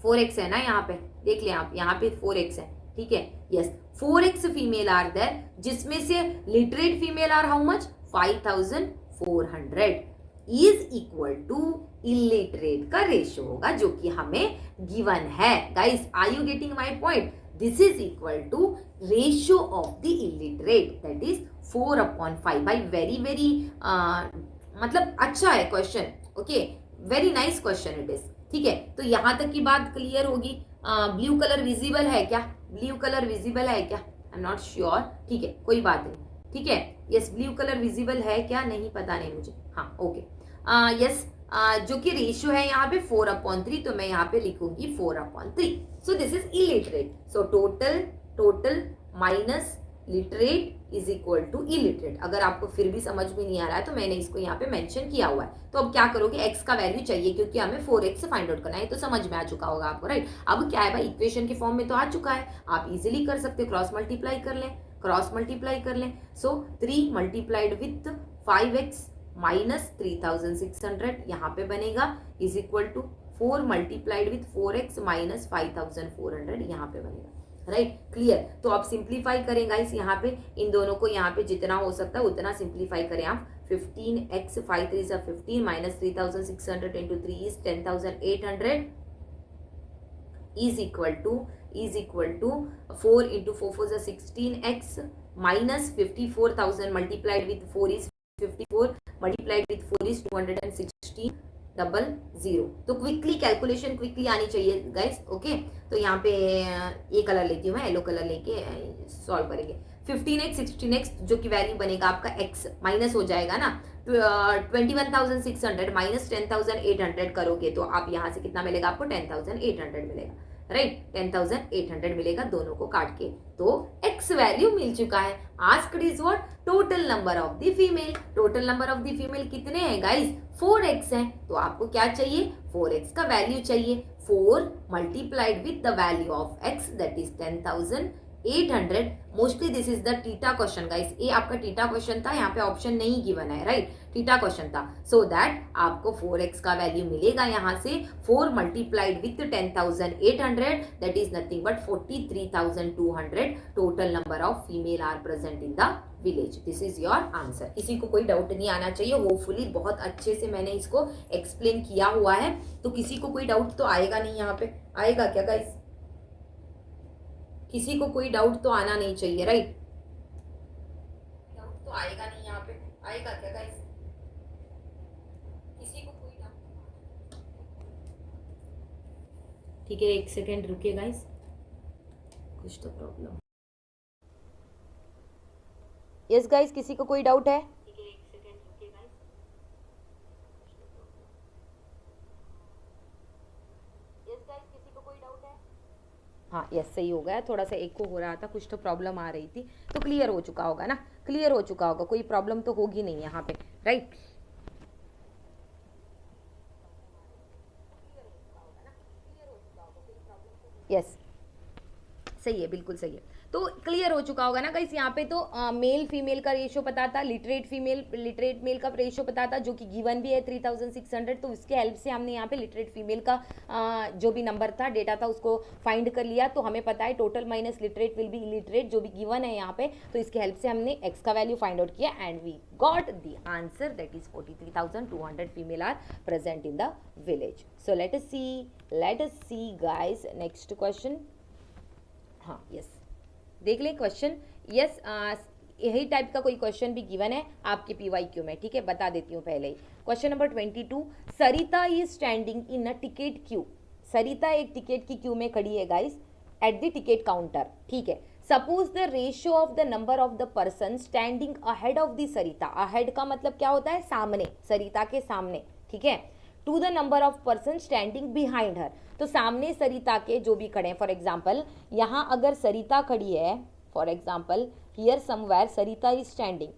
4x है ना, यहाँ पे देख लें आप, यहाँ पे 4x है, ठीक है, yes, 4x female are there, जिसमें से literate female are how much? 5400 is equal to illiterate का रेशियो होगा जो कि हमें गिवन है। Guys, are you getting my point? This is equal to ratio of the illiterate, that is 4/5 by very मतलब अच्छा है question, okay, very nice question it is, ठीक है। तो यहाँ तक की बात क्लियर होगी। ब्लू कलर विजिबल है क्या? ब्लू कलर विजिबल है क्या? आई एम नॉट श्योर, ठीक है, कोई बात नहीं, ठीक है, यस, ब्लू कलर विजिबल है क्या? नहीं पता नहीं मुझे, हाँ, ओके, यस, जो कि रेशियो है यहाँ पे 4/3, तो मैं यहाँ पे लिखूंगी 4/3. So this is illiterate. So total minus literate is equal to illiterate. अगर आपको फिर भी समझ में नहीं आ रहा है तो मैंने इसको यहाँ पे मेंशन किया हुआ है. तो अब क्या करोगे, x का वैल्यू चाहिए क्योंकि हमें 4x फाइंड आउट करना है. तो समझ में आ चुका होगा आपको, राइट. अब क्या है भाई, इक्वेशन के फॉर्म में तो आ चुका है, आप इजिली कर सकते हो, क्रॉस मल्टीप्लाई कर लें. सो 3 मल्टीप्लाइड विथ 5x माइनस 3600 यहाँ पे बनेगा is equal to 4 multiplied with 4x minus 5400 यहाँ पे बनेगा, राइट. क्लियर. तो आप सिंप्लीफाई करें गाइस, यहाँ पे इन दोनों को यहाँ पे जितना हो सकता है उतना सिंप्लीफाई करें आप. 15x 5 3 15 minus 3600 into 3 is 10800 is equal to 4 into 4 4 16x minus 54,000 multiplied with 4 is 54 multiplied with 4 is 216 00. तो क्विकली कैलकुलेशन क्विकली आनी चाहिए गाइस. ओके, तो यहाँ पे ये कलर लेती हूँ मैं, येलो कलर लेके सॉल्व करेंगे. 15x 16x जो कि वैल्यू बनेगा आपका x माइनस हो जाएगा ना. 21,600 माइनस 10,800 करोगे तो आप यहाँ से कितना मिलेगा आपको, 10,800 मिलेगा, राइट. 10,800 मिलेगा दोनों को काट के. तो x वैल्यू मिल चुका है. Asked is what, total number of the female. Total number of the female कितने हैं गाइस, 4x हैं. तो आपको क्या चाहिए, 4x का वैल्यू चाहिए. 4 multiplied with the value of x that is 10,800. Mostly this is the theta question guys. ये आपका टीटा क्वेश्चन था, यहाँ पे ऑप्शन नहीं गिवन है, राइट. टीटा क्वेश्चन था. सो दैट आपको 4x का वैल्यू मिलेगा यहाँ से. 4 multiplied with 10,800 that is nothing but 43,200 total number of female are present in the village. This is your answer. किसी को कोई डाउट नहीं आना चाहिए. होपफुली बहुत अच्छे से मैंने इसको एक्सप्लेन किया हुआ है, तो किसी को कोई डाउट तो आएगा नहीं. यहाँ पे आएगा क्या गाइस, किसी को कोई डाउट तो आना नहीं चाहिए, राइट. डाउट तो आएगा नहीं यहाँ पे, आएगा क्या गाइस, किसी को कोई डाउट. ठीक है, एक सेकेंड रुकिए गाइस, कुछ तो प्रॉब्लम. यस गाइस, किसी को कोई डाउट है. हाँ यस, सही हो गया. थोड़ा सा एको हो रहा था, कुछ तो प्रॉब्लम आ रही थी, तो क्लियर हो चुका होगा ना. क्लियर हो चुका होगा, कोई प्रॉब्लम तो होगी नहीं यहाँ पे, राइट. यस, सही है, बिल्कुल सही है. तो क्लियर हो चुका होगा ना गाइस. यहाँ पे तो मेल फीमेल का रेशियो पता था, लिटरेट मेल का रेशियो पता था, जो कि गिवन भी है 3600. तो इसके हेल्प से हमने यहाँ पे लिटरेट फीमेल का जो भी नंबर था, डेटा था, उसको फाइंड कर लिया. तो हमें पता है total minus literate will be illiterate, जो भी गिवन है यहाँ पे. तो इसके हेल्प से हमने एक्स का वैल्यू फाइंड आउट किया and we got the answer that is 43,200 female are present in the village. So let us see guys next question. हाँ यस, देख ले क्वेश्चन. यस, यही टाइप का कोई क्वेश्चन भी गिवन है आपके PYQ में. ठीक है, बता देती हूँ पहले ही. Question number 22, Sarita is standing in a ticket queue. Sarita एक टिकट की क्यू में खड़ी है guys, at the ticket counter. ठीक है, suppose the ratio of the number of the person standing ahead of the Sarita. Ahead का मतलब क्या होता है, सामने, सरिता के सामने. ठीक है, to the number of person standing behind her. तो सामने सरिता के जो भी खड़े हैं, फॉर एग्जाम्पल यहाँ अगर सरिता खड़ी है, for example here somewhere Sarita is standing,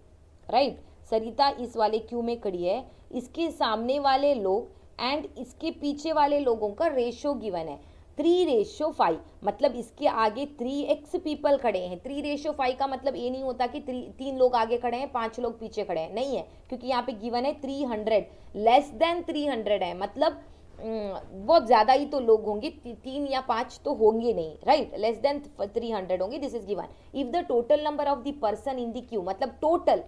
right. Sarita इस वाले क्यू में खड़ी है, इसके सामने वाले लोग एंड इसके पीछे वाले लोगों का रेशियो गिवन है 3:5. मतलब इसके आगे 3x पीपल खड़े हैं. 3:5 का मतलब ये नहीं होता कि 3 लोग आगे खड़े हैं 5 लोग पीछे खड़े हैं, नहीं है, क्योंकि यहाँ पे गिवन है 300. लेस देन 300 है, मतलब बहुत ज़्यादा ही तो लोग होंगे, 3 या 5 तो होंगे नहीं, राइट. लेस देन 300 होंगे, this is given. If the total number of the person in the Q, मतलब टोटल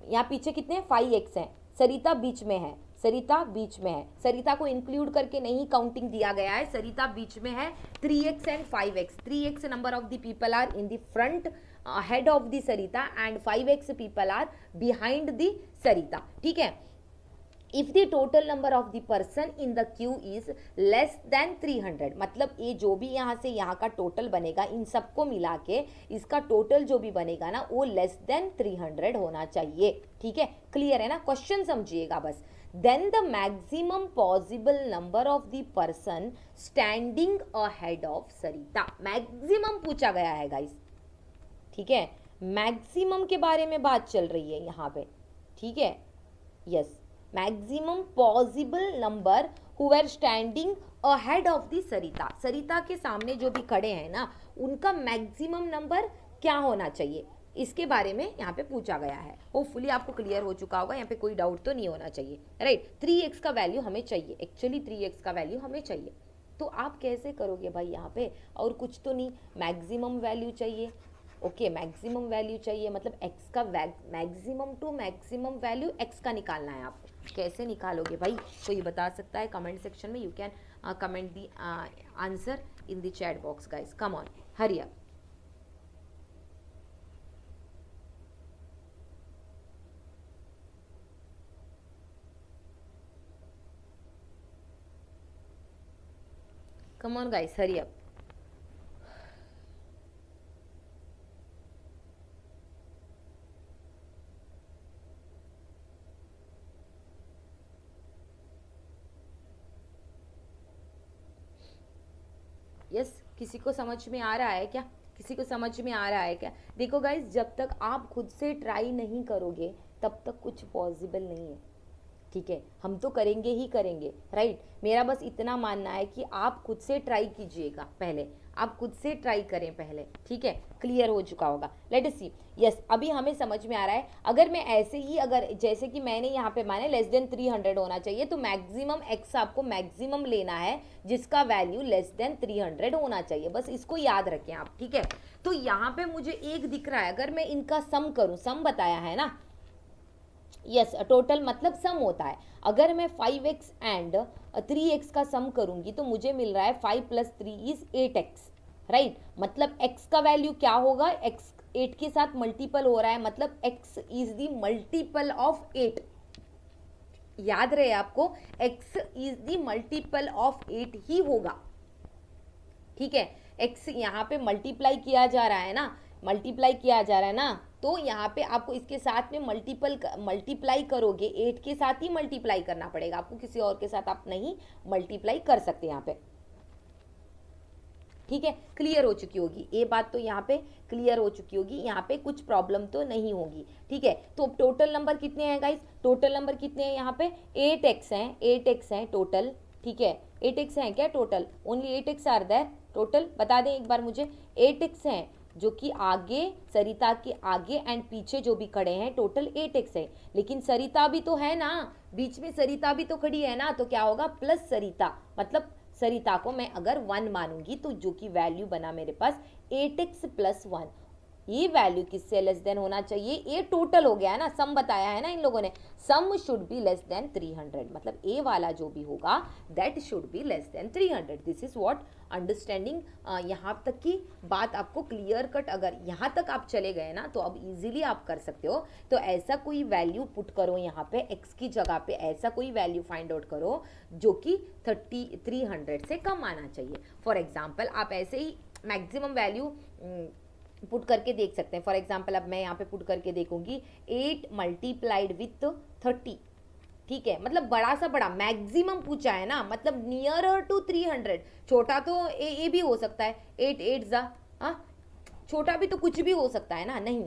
यहाँ पीछे कितने 5x हैं, सरिता बीच में है, सरिता बीच में है, सरिता को इंक्लूड करके नहीं काउंटिंग दिया गया है, सरिता बीच में है. 3x and 5x, 3x number of the people are in the front head of the Sarita and 5x people are behind the Sarita. ठीक है, if the total number of the person in the queue is less than 300, मतलब ये जो भी यहाँ से यहाँ का टोटल बनेगा, इन सबको मिला के इसका टोटल जो भी बनेगा ना, वो लेस देन 300 होना चाहिए. ठीक है, क्लियर है ना. क्वेश्चन समझिएगा बस. Then the maximum possible number of the person standing ahead of Sarita. Maximum पूछा गया है गाइस, ठीक है, मैक्सिमम के बारे में बात चल रही है यहाँ पे, ठीक है, yes, maximum possible number who are standing ahead of the Sarita. Sarita के सामने जो भी खड़े हैं ना, उनका मैक्सिमम नंबर क्या होना चाहिए, इसके बारे में यहाँ पे पूछा गया है। होपफुली आपको क्लियर हो चुका होगा, यहाँ पे कोई डाउट तो नहीं होना चाहिए, राइट। 3x का वैल्यू हमें चाहिए, एक्चुअली 3x का वैल्यू हमें चाहिए, तो आप कैसे करोगे भाई यहाँ पे, और कुछ तो नहीं, मैक्सिमम वैल्यू चाहिए, ओके, मैक्सिमम वैल्यू चाहिए, मतलब x का maximum to maximum value x का निकालना है आपको। कैसे निकालोगे भाई, कोई बता सकता है कमेंट सेक्शन में? You can comment the answer in the chat box guys, come on, hurry up. Come on guys, hurry up. Yes, किसी को समझ में आ रहा है क्या? किसी को समझ में आ रहा है क्या? देखो गाइस, जब तक आप खुद से ट्राई नहीं करोगे तब तक कुछ पॉसिबल नहीं है, ठीक है, हम तो करेंगे ही करेंगे, राइट। मेरा बस इतना मानना है कि आप खुद से ट्राई कीजिएगा, पहले आप खुद से ट्राई करें पहले, ठीक है, क्लियर हो चुका होगा। लेट अस सी, यस, अभी हमें समझ में आ रहा है। अगर मैं ऐसे ही, अगर जैसे कि मैंने यहाँ पे माने लेस देन 300 होना चाहिए, तो मैक्सिमम एक्स आपको मैक्सिमम लेना है जिसका वैल्यू लेस देन 300 होना चाहिए, बस इसको याद रखें आप, ठीक है। तो यहाँ पे मुझे एक दिख रहा है, अगर मैं इनका सम करूँ, सम बताया है ना, यस, टोटल मतलब सम होता है। अगर मैं 5x एंड 3x का सम करूंगी तो मुझे मिल रहा है 5 + 3 इज 8x, राइट। मतलब x का वैल्यू क्या होगा, x 8 के साथ मल्टीपल हो रहा है, मतलब x is the multiple of 8, याद रहे आपको, x is the multiple of 8 ही होगा, ठीक है। x यहाँ पे मल्टीप्लाई किया जा रहा है ना, मल्टीप्लाई किया जा रहा है ना, तो यहाँ पे आपको इसके साथ में मल्टीप्लाई करोगे, 8 के साथ ही मल्टीप्लाई करना पड़ेगा आपको, किसी और के साथ आप नहीं मल्टीप्लाई कर सकते यहाँ पे, ठीक है। क्लियर हो चुकी होगी ये बात, तो यहाँ पे क्लियर हो चुकी होगी, यहाँ पे कुछ प्रॉब्लम तो नहीं होगी, ठीक है। तो टोटल नंबर कितने हैं गाइस, टोटल नंबर कितने हैं यहाँ पे, 8x हैं, 8x हैं टोटल, ठीक है, 8x हैं क्या total, only 8x are there total, बता दें एक बार मुझे, 8x हैं जो कि आगे, सरिता के आगे एंड पीछे जो भी खड़े हैं, टोटल 8x है, लेकिन सरिता भी तो है ना, बीच में सरिता भी तो खड़ी है ना, तो क्या होगा, प्लस सरिता, मतलब सरिता को मैं अगर 1 मानूंगी तो जो कि वैल्यू बना मेरे पास 8x + 1, ये वैल्यू किससे लेस देन होना चाहिए, ये टोटल हो गया है ना, सम बताया है ना इन लोगों ने, sum should be less than 300, मतलब ए वाला जो भी होगा that should be less than 300, this is what understanding. यहाँ तक की बात आपको क्लियर कट, अगर यहाँ तक आप चले गए ना तो अब इजीली आप कर सकते हो। तो ऐसा कोई वैल्यू पुट करो यहाँ पे, x की जगह पे ऐसा कोई वैल्यू फाइंड आउट करो जो कि 300 से कम आना चाहिए। फॉर एग्जाम्पल आप ऐसे ही मैक्सिमम वैल्यू पुट करके देख सकते हैं। फॉर एग्जाम्पल अब मैं यहाँ पे पुट करके देखूंगी 8 × 30, ठीक है, मतलब बड़ा सा बड़ा मैक्सिमम पूछा है ना, मतलब नियरर टू 300, छोटा तो ए भी हो सकता है, 8 8 जा, हाँ, छोटा भी तो कुछ भी हो सकता है ना, नहीं,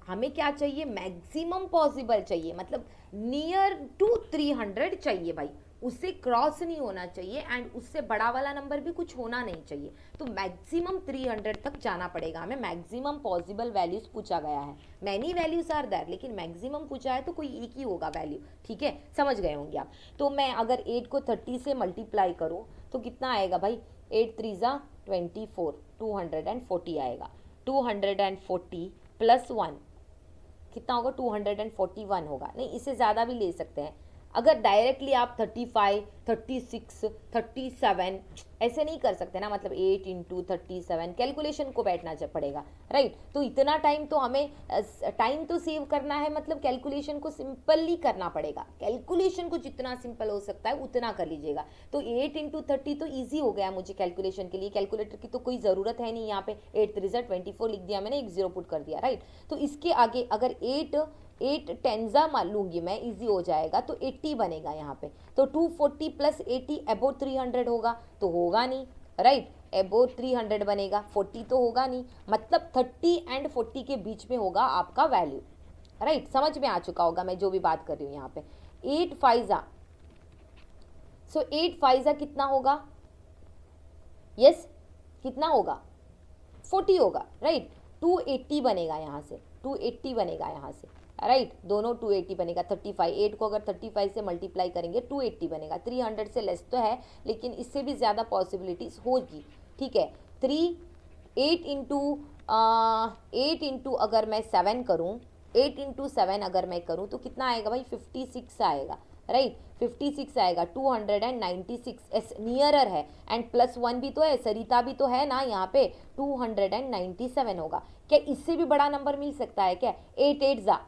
हमें क्या चाहिए, मैक्सिमम पॉसिबल चाहिए, मतलब नियर टू 300 चाहिए भाई, उससे क्रॉस नहीं होना चाहिए एंड उससे बड़ा वाला नंबर भी कुछ होना नहीं चाहिए, तो मैक्सिमम 300 तक जाना पड़ेगा हमें। मैक्सिमम पॉसिबल वैल्यूज पूछा गया है, मैनी वैल्यूज आर देयर, लेकिन मैक्सिमम पूछा है तो कोई एक ही होगा वैल्यू, ठीक है, समझ गए होंगे आप। तो मैं अगर 8 को 30 से मल्टीप्लाई करूँ तो कितना आएगा भाई, 8 3 ज़ा 24, 240 आएगा, 240 + 1 कितना होगा, 241 होगा, नहीं इससे ज़्यादा भी ले सकते हैं। अगर डायरेक्टली आप 35, 36, 37 ऐसे नहीं कर सकते ना, मतलब 8 × 37 कैलकुलेशन को बैठना पड़ेगा, राइट। तो इतना टाइम तो हमें टाइम तो सेव करना है, मतलब कैलकुलेशन को सिंपली करना पड़ेगा, कैलकुलेशन को जितना सिंपल हो सकता है उतना कर लीजिएगा। तो 8 × 30 तो ईजी हो गया मुझे कैलकुलेशन के लिए, कैलकुलेटर की तो कोई ज़रूरत है नहीं, यहाँ पे 8 3 ज़ा 24 लिख दिया मैंने, एक 0 पुट कर दिया, राइट। तो इसके आगे अगर 8 8 टेंजा मान लूंगी मैं, इजी हो जाएगा, तो 80 बनेगा यहाँ पे। तो 240 प्लस 80 अबोव 300 होगा, तो होगा नहीं, राइट, अबोव 300 बनेगा, 40 तो होगा नहीं, मतलब 30 एंड 40 के बीच में होगा आपका वैल्यू, राइट। समझ में आ चुका होगा मैं जो भी बात कर रही हूँ यहाँ पे। 8 फाइजा, सो 8 फाइजा कितना होगा, यस कितना होगा, 40 होगा, राइट। 280 बनेगा यहाँ से, 280 बनेगा यहाँ से, राइट, दोनों 280 बनेगा। 35, 8 को अगर 35 से मल्टीप्लाई करेंगे 280 बनेगा। 300 से लेस तो है, लेकिन इससे भी ज़्यादा पॉसिबिलिटीज होगी, ठीक है। 8 इंटू अगर मैं 7 करूँ, 8 इंटू 7 अगर मैं करूँ तो कितना आएगा भाई, 56 आएगा, राइट, 56 आएगा। 296 एस नियरर है, एंड +1 भी तो है, सरिता भी तो है ना यहाँ पे, 297 होगा। क्या इससे भी बड़ा नंबर मिल सकता है क्या, 8 8 जा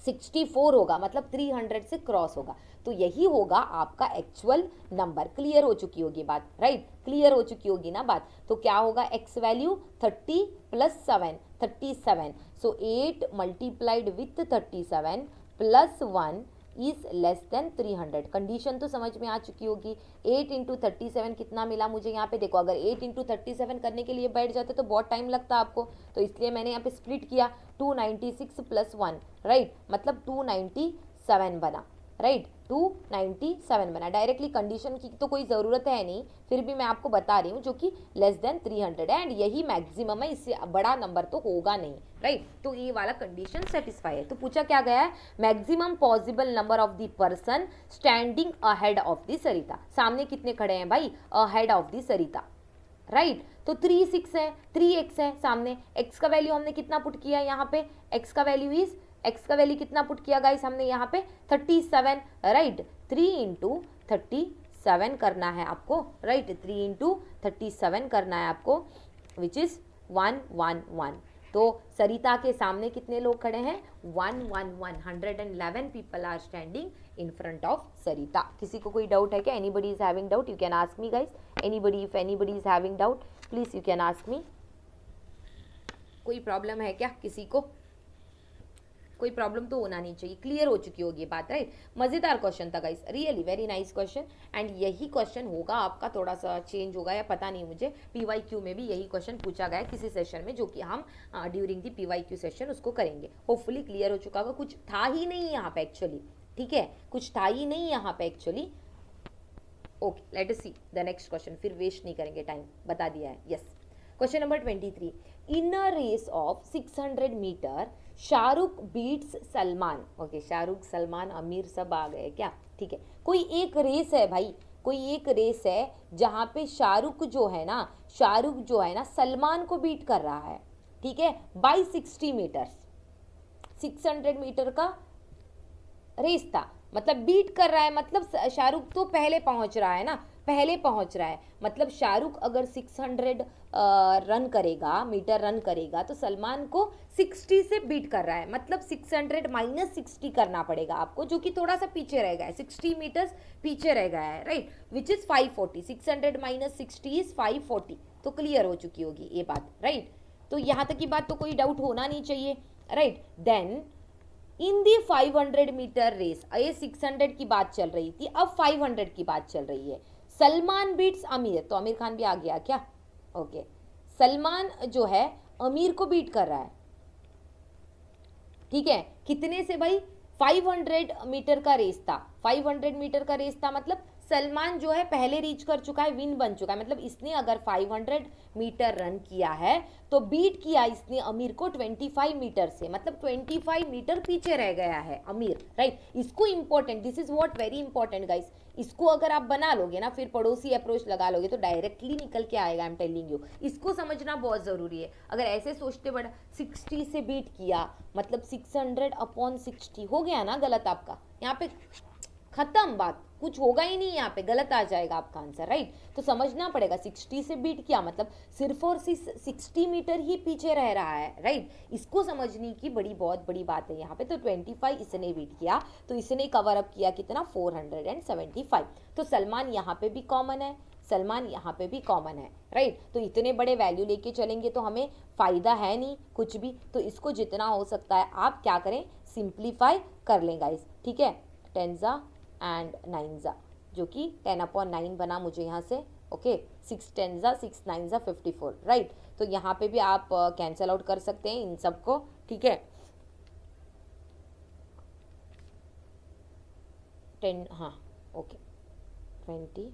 64 होगा, मतलब 300 से क्रॉस होगा। तो यही होगा आपका एक्चुअल नंबर। क्लियर हो चुकी होगी बात, राइट, क्लियर हो चुकी होगी ना बात। तो क्या होगा x value, 30 + 7 37। So 8 multiplied with 37 + 1 is less than 300। Condition तो समझ में आ चुकी होगी। 8 इंटू 37 कितना मिला मुझे यहाँ पे, देखो अगर 8 इंटू 37 करने के लिए बैठ जाते तो बहुत टाइम लगता आपको, तो इसलिए मैंने यहाँ पे स्प्लिट किया। 296 + 1, राइट, मतलब 297 बना, राइट, 297 बना। डायरेक्टली कंडीशन की तो कोई ज़रूरत है नहीं, फिर भी मैं आपको बता रही हूँ, जो कि लेस देन 300 है, एंड यही मैक्सिमम है, इससे बड़ा नंबर तो होगा नहीं, राइट। तो ये वाला कंडीशन सेटिस्फाई है। तो पूछा क्या गया है, maximum possible number of the person standing ahead of the Sarita. सामने कितने खड़े हैं भाई, ahead of the Sarita, right. तो 3 6 है, 3x है सामने। x का वैल्यू हमने कितना पुट किया यहाँ पे, x का वैल्यू इज, x का वैल्यू कितना पुट किया गाइस हमने यहाँ पे, 37, राइट। 3 इंटू 37 करना है आपको, राइट, 3 इंटू 37 करना है आपको, विच इज 111। तो सरिता के सामने कितने लोग खड़े हैं, 111 people are standing in front of Sarita. किसी को कोई डाउट है क्या, anybody is having doubt, you can ask me guys, anybody, if anybody is having doubt please you can ask me. कोई प्रॉब्लम है क्या किसी को, कोई प्रॉब्लम तो होना नहीं चाहिए, क्लियर हो चुकी होगी बात, राइट। मजेदार क्वेश्चन था guys, really very nice question, and यही क्वेश्चन होगा आपका, थोड़ा सा चेंज होगा या पता नहीं मुझे, पीवाईक्यू में भी यही क्वेश्चन पूछा गया किसी सेशन में, जो कि हम ड्यूरिंग दी पीवाईक्यू सेशन उसको करेंगे। होपफुली क्लियर हो चुका होगा। कुछ था ही नहीं यहाँ पे एक्चुअली, ठीक है, कुछ था ही नहीं यहाँ पे actually. Okay, let us see the next question, फिर वेस्ट नहीं करेंगे टाइम, बता दिया है। Yes, question number 23, in a race of 600 meter Shahrukh beats Salman. Okay, Shahrukh, Salman, Aamir सब आ गए क्या, ठीक है। कोई एक रेस है भाई, कोई एक रेस है जहाँ पे शाहरुख जो है ना, शाहरुख जो है ना सलमान को बीट कर रहा है, ठीक है, बाई 60 मीटर्स। 600 मीटर का रेस था, मतलब बीट कर रहा है, मतलब शाहरुख तो पहले पहुंच रहा है ना, पहले पहुंच रहा है, मतलब शाहरुख अगर 600 रन करेगा, मीटर रन करेगा, तो सलमान को 60 से बीट कर रहा है, मतलब 600 - 60 करना पड़ेगा आपको, जो कि थोड़ा सा पीछे रह गया है, 60 मीटर्स पीछे रह गया है, राइट, विच इज 540। 600 - 60 इज 540। तो क्लियर हो चुकी होगी ये बात, राइट। तो यहाँ तक की बात तो कोई डाउट होना नहीं चाहिए, right. Then in the 500 metre race, ये 600 की बात चल रही थी, अब 500 की बात चल रही है। सलमान बीट्स आमिर, तो आमिर खान भी आ गया क्या, ओके। सलमान जो है आमिर को बीट कर रहा है, ठीक है, कितने से भाई, 500 मीटर का रेस था, 500 मीटर का रेस था, मतलब सलमान जो है पहले रीच कर चुका है, विन बन चुका है, मतलब इसने अगर 500 मीटर रन किया है तो बीट किया इसने अमीर को 25 मीटर से, मतलब 25 मीटर पीछे रह गया है अमीर, राइट। इसको important, this is what very important guys, इसको अगर आप बना लोगे ना, फिर पड़ोसी अप्रोच लगा लोगे तो डायरेक्टली निकल के आएगा, आई एम टेलिंग यू। इसको समझना बहुत जरूरी है। अगर ऐसे सोचते बड़ा 60 से बीट किया, मतलब 600/60 हो गया ना गलत आपका, यहाँ पे खत्म बात, कुछ होगा ही नहीं, यहाँ पे गलत आ जाएगा आपका आंसर, राइट। तो समझना पड़ेगा 60 से बीट किया, मतलब सिर्फ और 60 मीटर ही पीछे रह रहा है, राइट। इसको समझने की बहुत बड़ी बात है यहाँ पे। तो 25 इसने बीट किया, तो इसने कवर अप किया कितना, 475। तो सलमान यहाँ पे भी कॉमन है, सलमान यहाँ पे भी कॉमन है, राइट। तो इतने बड़े वैल्यू लेके चलेंगे तो हमें फायदा है नहीं कुछ भी, तो इसको जितना हो सकता है आप क्या करें, सिंप्लीफाई कर लें गाइस, ठीक है। 10 जा एंड 9 जा, जो कि 10/9 बना मुझे यहाँ से, ओके। 6 10 जा 6 9 जा 54, राइट। तो यहाँ पे भी आप कैंसल आउट कर सकते हैं इन सबको, ठीक है। 10, हाँ ओके, 20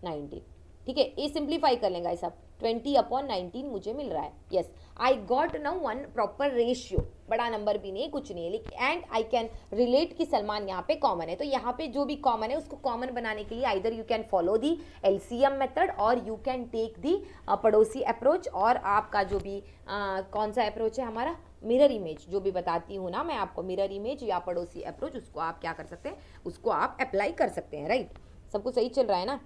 19, ठीक है। ये सिंप्लीफाई कर लेंगे गाइस आप, 20/19 मुझे मिल रहा है, yes. I got now one proper ratio, बड़ा नंबर भी नहीं कुछ नहीं है, लेकिन एंड आई कैन रिलेट कि सलमान यहाँ पे कॉमन है। तो यहाँ पे जो भी कॉमन है उसको कॉमन बनाने के लिए either you can follow the LCM method और यू कैन टेक दी पड़ोसी अप्रोच, और आपका जो भी कौन सा अप्रोच है हमारा, मिरर इमेज, जो भी बताती हूँ ना मैं आपको, मिरर इमेज या पड़ोसी अप्रोच, उसको आप क्या कर सकते हैं, उसको आप अप्लाई कर सकते हैं, राइट। सब कुछ सही चल रहा है ना,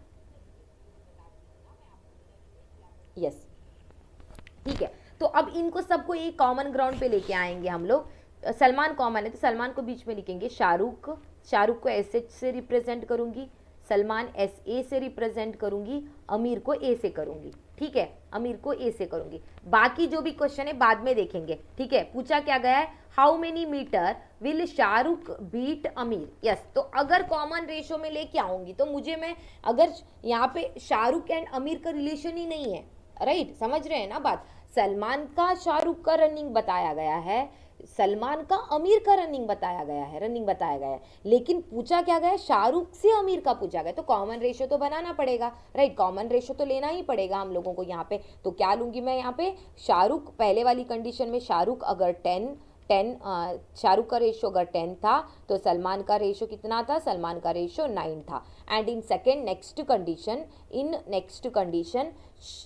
यस, ठीक है। तो अब इनको सबको एक कॉमन ग्राउंड पे लेके आएंगे हम लोग। सलमान कॉमन है तो सलमान को बीच में लिखेंगे शाहरुख, शाहरुख को एस एच से रिप्रेजेंट करूंगी, सलमान एस ए से रिप्रेजेंट करूंगी, अमीर को ए से करूंगी, ठीक है, अमीर को ए से करूंगी। बाकी जो भी क्वेश्चन है बाद में देखेंगे, ठीक है। पूछा क्या गया है, how many meter will Shahrukh beat Aamir, yes. तो अगर कॉमन रेशो में लेके आऊंगी तो मुझे मैं, अगर यहाँ पे शाहरुख एंड अमीर का रिलेशन ही नहीं है, राइट, समझ रहे हैं ना बात। सलमान का शाहरुख का रनिंग बताया गया है, सलमान का अमीर का रनिंग बताया गया है, रनिंग बताया गया है, लेकिन पूछा क्या गया है, शाहरुख से अमीर का पूछा गया, तो कॉमन रेशियो तो बनाना पड़ेगा, राइट। कॉमन रेशियो तो लेना ही पड़ेगा हम लोगों को यहाँ पे। तो क्या लूंगी मैं यहाँ पे, शाहरुख, पहले वाली कंडीशन में शाहरुख अगर 10 शाहरुख का रेशियो अगर 10 था तो सलमान का रेशियो कितना था, सलमान का रेशियो 9 था। And in second next condition, in next condition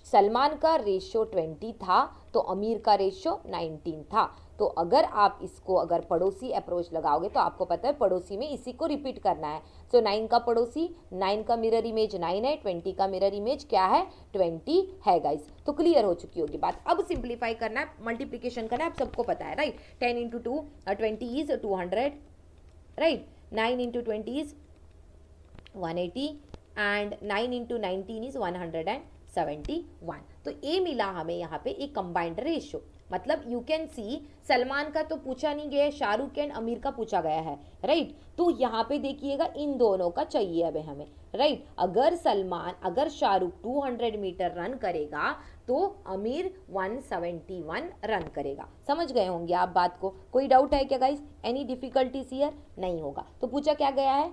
Salman का रेशियो 20 था तो अमीर का रेशियो 19 था। तो अगर आप इसको अगर पड़ोसी अप्रोच लगाओगे तो आपको पता है पड़ोसी में इसी को रिपीट करना है। सो 9 का पड़ोसी, 9 का मिरर इमेज 9 है, 20 का मिरर इमेज क्या है, 20 है गाइस। तो क्लियर हो चुकी होगी बात। अब सिंप्लीफाई करना है, मल्टीप्लीकेशन करना है, आप सबको पता है, right. 10 into 2 20 is 200, right. 9 into 20 is 180 and 9 into 19 is 171। तो ये मिला हमें यहाँ पे एक कंबाइंड रेशियो। मतलब यू कैन सी, सलमान का तो पूछा नहीं गया, शाहरुख एंड अमीर का पूछा गया है, राइट। तो यहाँ पे देखिएगा इन दोनों का चाहिए अब हमें, राइट। अगर सलमान, अगर शाहरुख 200 मीटर रन करेगा तो अमीर 171 रन करेगा। समझ गए होंगे आप बात को, कोई डाउट है क्या गाइस, एनी डिफिकल्टीज हियर, नहीं होगा। तो पूछा क्या गया है,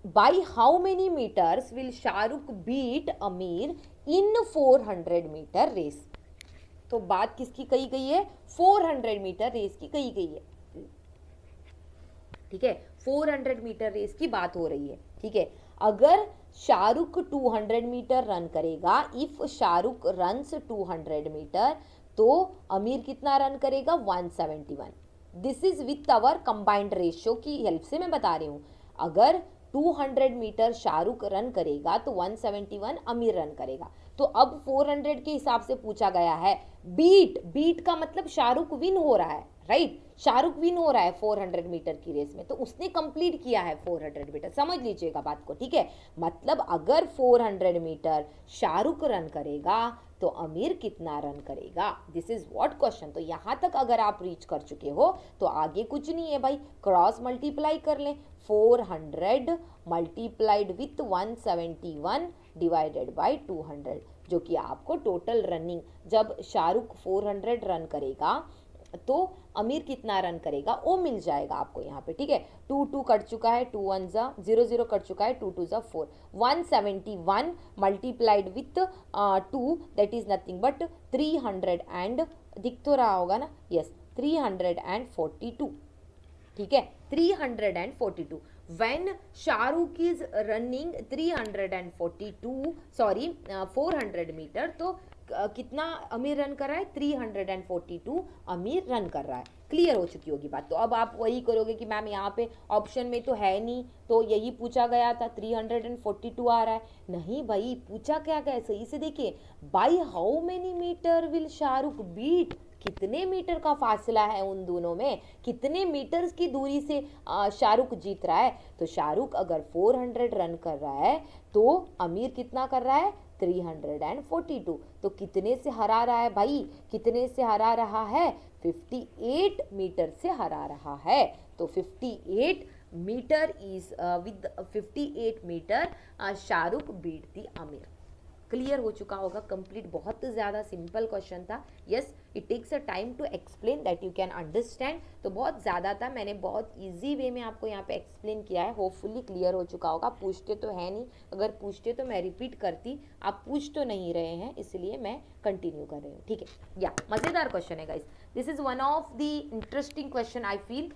by how many meters will Shahrukh beat Aamir in 400 metre race. तो बात किसकी कही गई है, 400 मीटर रेस की कही गई है, ठीक है। 400 मीटर रेस की बात हो रही है, ठीक है। अगर शाहरुख 200 मीटर रन करेगा, इफ शाहरुख रन्स 200 मीटर, तो अमीर कितना रन करेगा, 171। This is with our combined ratio की हेल्प से मैं बता रही हूं। अगर 200 मीटर शाहरुख रन करेगा तो 171 अमीर रन करेगा। तो अब 400 के हिसाब से पूछा गया है, बीट का मतलब शाहरुख विन हो रहा है, राइट। शाहरुख विन हो रहा है 400 मीटर की रेस में, तो उसने कंप्लीट किया है 400 मीटर, समझ लीजिएगा बात को, ठीक है। मतलब अगर 400 मीटर शाहरुख रन करेगा तो अमीर कितना रन करेगा, दिस इज व्हाट क्वेश्चन। तो यहां तक अगर आप रीच कर चुके हो तो आगे कुछ नहीं है भाई, क्रॉस मल्टीप्लाई कर लें, 400 मल्टीप्लाइड विथ 171 डिवाइडेड बाय 200, जो कि आपको टोटल रनिंग, जब शाहरुख 400 रन करेगा तो अमीर कितना रन करेगा वो मिल जाएगा आपको यहाँ पे, ठीक है। 2 कट चुका है, 2 1 जा 0 कट चुका है, 2 2 जा 4, 171 multiplied with 2 that is nothing but 300 and, दिख तो रहा होगा ना, यस 342, ठीक है, 342। when Shahrukh is running 342 sorry 400 meter, तो कितना अमीर रन कर रहा है, 342 अमीर रन कर रहा है। क्लियर हो चुकी होगी बात। तो अब आप वही करोगे कि मैम यहाँ पे ऑप्शन में तो है नहीं, तो यही पूछा गया था, 342 आ रहा है। नहीं भाई, पूछा क्या गया, सही से देखिए, by how many meter will Shahrukh beat, कितने मीटर का फासला है उन दोनों में, कितने मीटर की दूरी से शाहरुख जीत रहा है। तो शाहरुख अगर 400 रन कर रहा है तो अमीर कितना कर रहा है, 342। तो कितने से हरा रहा है भाई, कितने से हरा रहा है, 58 मीटर से हरा रहा है। तो 58 metre is with 58 metre Shahrukh beat the Aamir. Clear हो चुका होगा, कंप्लीट। बहुत ज़्यादा सिंपल क्वेश्चन था। Yes, it takes a time to explain that you can understand. तो बहुत ज़्यादा था, मैंने बहुत इजी वे में आपको यहाँ पे एक्सप्लेन किया है। होपफुली क्लियर हो चुका होगा। पूछते तो है नहीं, अगर पूछते तो मैं रिपीट करती, आप पूछ तो नहीं रहे हैं, इसलिए मैं कंटिन्यू कर रही हूँ। ठीक है, या मज़ेदार क्वेश्चन है guys. This is one of the interesting question I feel,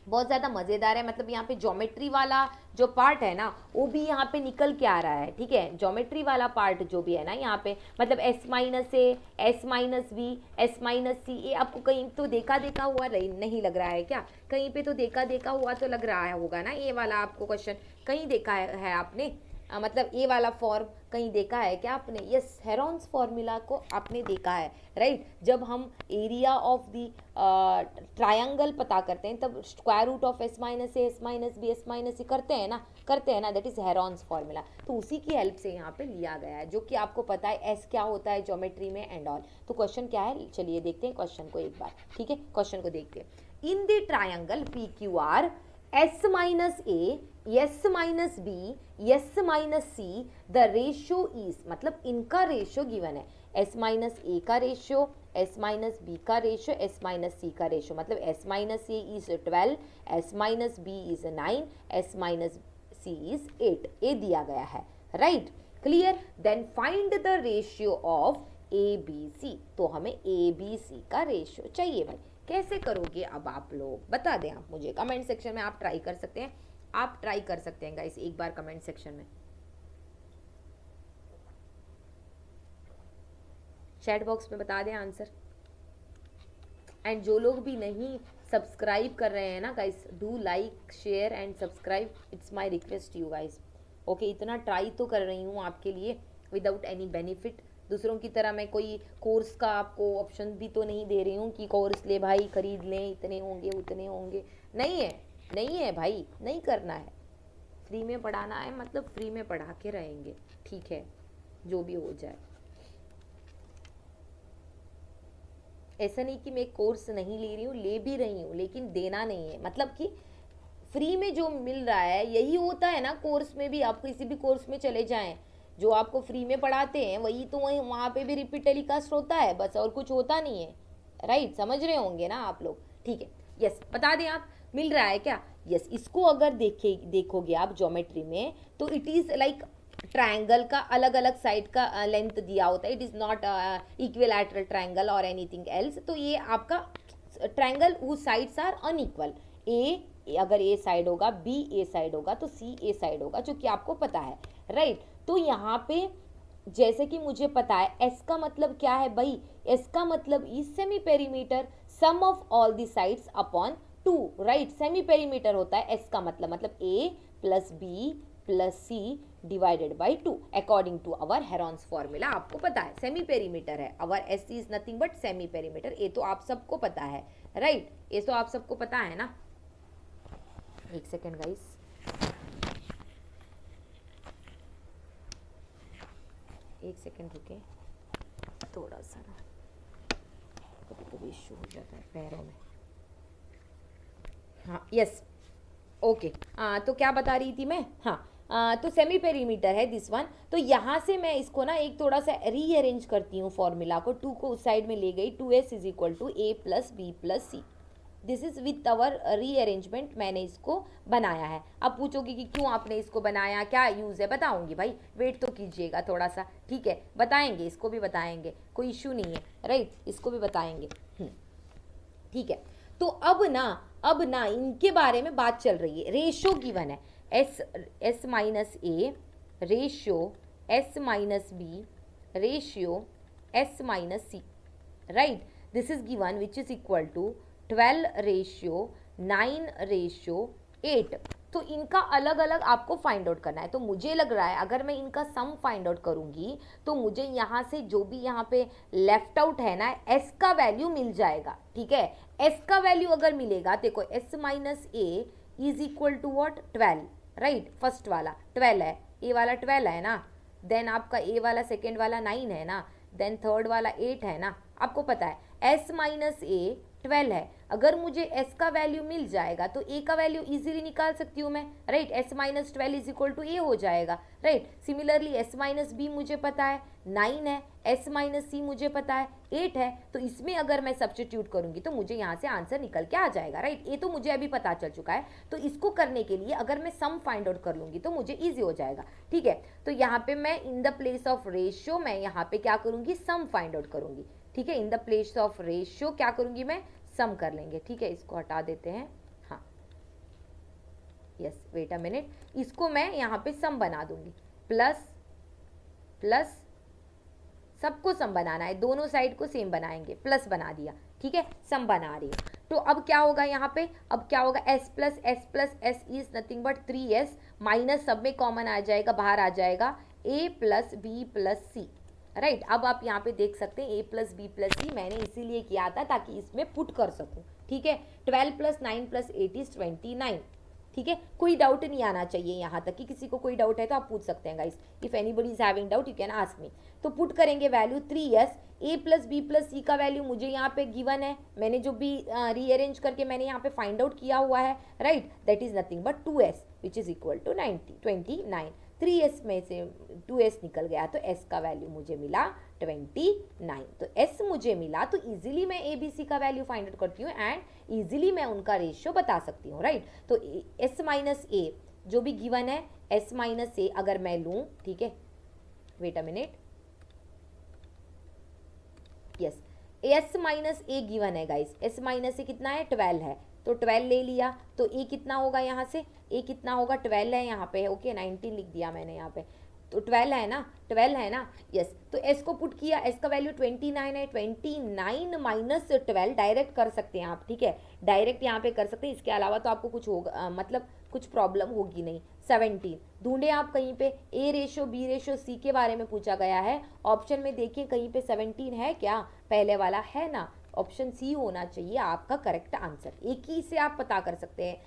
बहुत ज़्यादा मज़ेदार है। मतलब यहाँ पे ज्योमेट्री वाला जो पार्ट है ना, वो भी यहाँ पे निकल के आ रहा है। ठीक है, ज्योमेट्री वाला पार्ट जो भी है ना यहाँ पे, मतलब S माइनस ए, S minus B, S minus C, ये आपको कहीं तो देखा देखा हुआ नहीं लग रहा है क्या? कहीं पे तो देखा देखा हुआ तो लग रहा होगा ना, ये वाला आपको क्वेश्चन कहीं देखा है आपने? मतलब ये वाला फॉर्म कहीं देखा है क्या आपने? यस, हेरॉन्स फॉर्मूला को आपने देखा है, राइट? जब हम एरिया ऑफ द ट्रायंगल पता करते हैं तब square root of S minus A, S minus B, S minus C करते हैं ना, दैट इज हेरॉन्स फॉर्मूला। तो उसी की हेल्प से यहाँ पे लिया गया है, जो कि आपको पता है S क्या होता है ज्योमेट्री में एंड ऑल। तो क्वेश्चन क्या है, चलिए देखते हैं क्वेश्चन को एक बार। ठीक है, क्वेश्चन को देखते हैं। In the triangle PQR S minus A, S minus B, S minus c, the ratio is, मतलब इनका रेशियो गिवन है। S माइनस ए का रेशियो, S माइनस बी का रेशियो, S माइनस सी का रेशियो, मतलब S minus a is 12, S minus b is 9, S minus c is 8। ये दिया गया है, right? Clear? Then find the ratio of ABC। तो हमें ABC का रेशियो चाहिए भाई। कैसे करोगे अब आप लोग, बता दें आप मुझे कमेंट सेक्शन में। आप ट्राई कर सकते हैं, आप ट्राई कर सकते हैं गाइस एक बार कमेंट सेक्शन में, चैट बॉक्स में बता दें आंसर। एंड जो लोग भी नहीं सब्सक्राइब कर रहे हैं ना guys, do like, share and subscribe, it's my request you guys. Okay, इतना ट्राई तो कर रही हूँ आपके लिए विदाउट एनी बेनिफिट। दूसरों की तरह मैं कोई कोर्स का आपको ऑप्शन भी तो नहीं दे रही हूँ कि कोर्स ले भाई, खरीद लें, इतने होंगे उतने होंगे। नहीं है भाई, नहीं करना है। फ्री में पढ़ाना है, मतलब फ्री में पढ़ा के रहेंगे। ठीक है, जो भी हो जाए। ऐसा नहीं कि मैं कोर्स नहीं ले रही हूँ, ले भी रही हूँ, लेकिन देना नहीं है। मतलब कि फ्री में जो मिल रहा है यही होता है ना कोर्स में भी। आप किसी भी कोर्स में चले जाएं, जो आपको फ्री में पढ़ाते हैं वही तो वहाँ पे भी रिपीट टेलीकास्ट होता है, बस और कुछ होता नहीं है, राइट? समझ रहे होंगे ना आप लोग? ठीक है, यस, बता दें आप, मिल रहा है क्या? यस, इसको अगर देखोगे आप ज्योमेट्री में तो इट इज लाइक ट्रायंगल का अलग अलग साइड का लेंथ दिया होता है। It is not equilateral triangle और एनीथिंग एल्स। तो ये आपका triangle who sides are unequal, A अगर ए साइड होगा, बी ए साइड होगा, तो सी ए साइड होगा, जो कि आपको पता है, राइट? तो यहाँ पे जैसे कि मुझे पता है एस का मतलब क्या है भाई, एस का मतलब is semi perimeter, sum of all the sides upon 2, right? Semi perimeter होता है एस का मतलब A plus B plus C divided by 2 according to our Heron's formula. आपको पता है सेमी पेरीमीटर है, our S is nothing but semi perimeter. ये तो आप सबको पता है, राइट? ये तो आप सबको पता है ना। एक सेकेंड गाइस, एक सेकेंड रुके, थोड़ा सा ना कभी कभी इश्यू हो जाता है पैरों में। हाँ, यस, ओके। तो क्या बता रही थी मैं? हाँ, तो सेमी पेरीमीटर है दिस वन। तो यहाँ से मैं इसको ना एक थोड़ा सा रीअरेंज करती हूँ फॉर्मूला को। 2 को उस साइड में ले गई, 2s is equal to a plus B plus c. This is with our rearrangement मैंने इसको बनाया है। अब पूछोगे कि क्यों आपने इसको बनाया, क्या यूज़ है? बताऊंगी भाई, वेट तो कीजिएगा थोड़ा सा, ठीक है? बताएंगे, इसको भी बताएंगे, कोई इश्यू नहीं है, राइट? इसको भी बताएंगे, ठीक है? तो अब ना इनके बारे में बात चल रही है। रेशियो गिवन है, s minus a ratio s minus b ratio s minus c, right? This is given which is equal to 12 ratio 9 ratio 8। तो इनका अलग अलग आपको फाइंड आउट करना है। तो मुझे लग रहा है अगर मैं इनका सम फाइंड आउट करूंगी तो मुझे यहाँ से जो भी यहाँ पे लेफ्ट आउट है ना, एस का वैल्यू मिल जाएगा, ठीक है। एस का वैल्यू अगर मिलेगा, देखो s minus a is equal to what 12, right. First वाला 12 है, ए वाला 12 है ना, देन आपका ए वाला सेकेंड वाला 9 है ना, देन थर्ड वाला 8 है ना। आपको पता है एस माइनस ए 12 है। अगर मुझे एस का वैल्यू मिल जाएगा तो ए का वैल्यू इजीली निकाल सकती हूँ मैं, right. S minus 12 is equal to A हो जाएगा, right. Similarly S minus B मुझे पता है 9 है, एस माइनस सी मुझे पता है 8 है। तो इसमें अगर मैं सब्स्टिट्यूट करूंगी तो मुझे यहाँ से आंसर निकल के आ जाएगा, राइट। ये तो मुझे अभी पता चल चुका है। तो इसको करने के लिए अगर मैं सम फाइंड आउट कर लूंगी तो मुझे ईजी हो जाएगा, ठीक है। तो यहाँ पे मैं in the place of ratio मैं यहाँ पे क्या करूंगी, सम फाइंड आउट करूंगी, ठीक है। In the place of ratio क्या करूंगी मैं, सम कर लेंगे, ठीक है। इसको हटा देते हैं, हाँ यस, वेट अ मिनट, इसको मैं यहाँ पे सम बना दूंगी, प्लस प्लस सबको सम बनाना है, दोनों साइड को सेम बनाएंगे, प्लस बना दिया, ठीक है। सम बना रही है तो अब क्या होगा यहाँ पे, अब क्या होगा, s plus s is nothing but 3s minus सब में कॉमन आ जाएगा, बाहर आ जाएगा a plus B plus c, right. अब आप यहाँ पे देख सकते हैं a plus B plus c मैंने इसीलिए किया था ताकि इसमें पुट कर सकूं, ठीक है। 12 प्लस 9 प्लस 8 इज 29, ठीक है। कोई डाउट नहीं आना चाहिए यहाँ तक कि किसी को कोई डाउट है तो आप पूछ सकते हैं guys, if anybody is having doubt you can ask me. तो पुट करेंगे value 3s, a plus B plus C का वैल्यू मुझे यहाँ पे गिवन है, मैंने जो भी रीअरेंज करके मैंने यहाँ पे फाइंड आउट किया हुआ है, right. That is nothing but 2s which is equal to 29। 3s में से 2s निकल गया तो s का वैल्यू मुझे मिला 29। तो s मुझे मिला तो इजीली मैं a b c का वैल्यू फाइंड आउट करती हूँ एंड इजीली मैं उनका रेशियो बता सकती हूँ, राइट। तो s माइनस a जो भी गिवन है, s माइनस a अगर मैं लूँ, ठीक है, wait a minute, yes, s minus a given है गाइस, s माइनस a कितना है, 12 है, तो 12 ले लिया तो a कितना होगा, यहाँ से a कितना होगा, 12 है यहाँ पे, ओके 19 लिख दिया मैंने यहाँ पे, तो 12 है ना, 12 है ना, यस। तो s को पुट किया, s का वैल्यू 29 है, 29 माइनस 12 डायरेक्ट कर सकते हैं आप, ठीक है, डायरेक्ट यहाँ पे कर सकते हैं। इसके अलावा तो आपको कुछ होगा मतलब कुछ प्रॉब्लम होगी नहीं। 17 ढूंढे आप कहीं पे, a ratio b ratio c के बारे में पूछा गया है, ऑप्शन में देखिए कहीं पे 17 है क्या, पहले वाला है ना, ऑप्शन सी होना चाहिए आपका करेक्ट आंसर। एक ही से आप पता कर सकते हैं।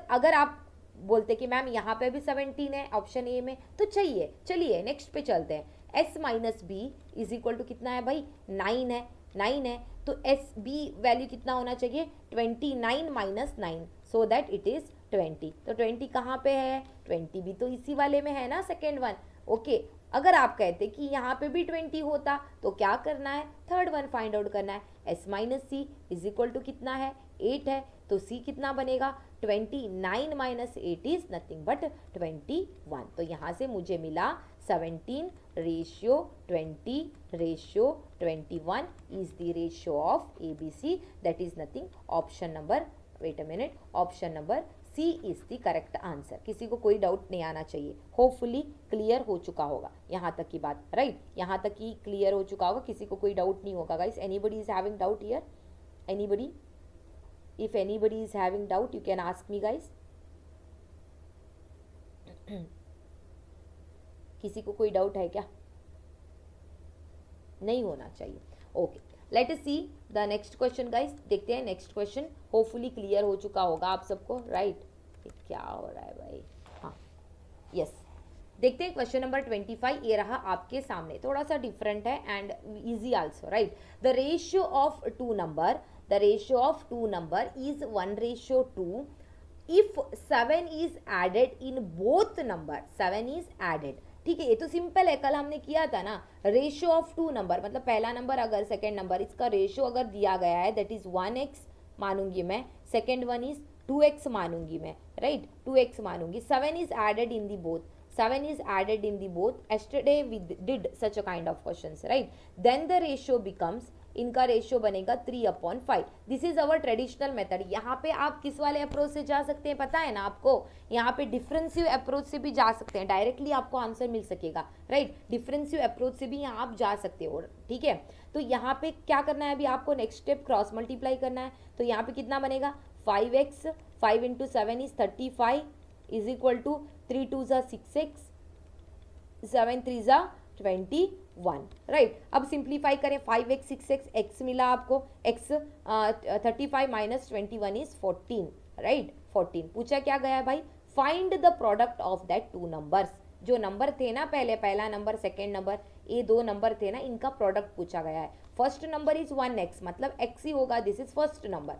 अगर आप बोलते कि मैम यहाँ पे भी 17 है ऑप्शन ए में तो चाहिए, चलिए नेक्स्ट पे चलते हैं। s minus b is equal to कितना है भाई, 9 है, तो एस बी वैल्यू कितना होना चाहिए, 29 minus 9 so that it is 20। तो 20 कहाँ पे है, 20 भी तो इसी वाले में है ना, सेकेंड वन, ओके। अगर आप कहते कि यहाँ पे भी 20 होता तो क्या करना है, थर्ड वन फाइंड आउट करना है। s minus c is equal to कितना है, 8 है, तो c कितना बनेगा, 29 माइनस 8 इज नथिंग बट 21। तो यहाँ से मुझे मिला 17 ratio 20 ratio 21 is the ratio of ABC, that is nothing option number, wait a minute, option number c is the correct answer. किसी को कोई डाउट नहीं आना चाहिए, होपफुली क्लियर हो चुका होगा यहाँ तक की बात, राइट। यहाँ तक ही क्लियर हो चुका होगा, किसी को कोई डाउट नहीं होगा guys. Anybody is having doubt here, anybody, if anybody is having doubt you can ask me guys। किसी को कोई डाउट है क्या, नहीं होना चाहिए, okay. Let us see the next question guys, देखते हैं नेक्स्ट क्वेश्चन, होपफुली क्लियर हो चुका होगा आप सबको, राइट। क्या हो रहा है भाई, हाँ यस, देखते हैं क्वेश्चन नंबर 25। ये रहा आपके सामने, थोड़ा सा डिफरेंट है and easy also, right. The ratio of two number, the ratio of two number is 1:2 if 7 is added in both number, 7 is added, ठीक है। ये तो सिंपल है, कल हमने किया था ना, रेशियो ऑफ टू नंबर मतलब पहला नंबर अगर सेकेंड नंबर इसका रेशियो अगर दिया गया है दैट इज 1x मानूंगी मैं, सेकेंड वन इज 2x मानूंगी मैं, right, 2x मानूंगी। 7 is added in the both, 7 is added in the both, yesterday we did such a kind of questions, right। then the ratio becomes, इनका रेशियो बनेगा 3/5। This is our traditional method. यहाँ पे आप किस वाले अप्रोच से जा सकते हैं पता है ना आपको, यहाँ पे डिफरेंसिव अप्रोच से भी जा सकते हैं, डायरेक्टली आपको आंसर मिल सकेगा, राइट। डिफरेंसिव अप्रोच से भी यहाँ आप जा सकते हो, ठीक है। तो यहाँ पे क्या करना है अभी आपको, नेक्स्ट स्टेप क्रॉस मल्टीप्लाई करना है। तो यहाँ पे कितना बनेगा, 5x, 5 × 7 is 35, is equal to 3 2 ज़ा 6x, 7 3 ज़ा 21, राइट। अब सिंप्लीफाई करें, 5x 6x, x मिला आपको, x 35 माइनस 21 इज 14, राइट 14। पूछा क्या गया भाई, find the product of that two numbers. जो नंबर थे ना पहले, पहला नंबर सेकेंड नंबर, ये दो नंबर थे ना, इनका प्रोडक्ट पूछा गया है। फर्स्ट नंबर इज 1x, मतलब x ही होगा, दिस इज फर्स्ट नंबर,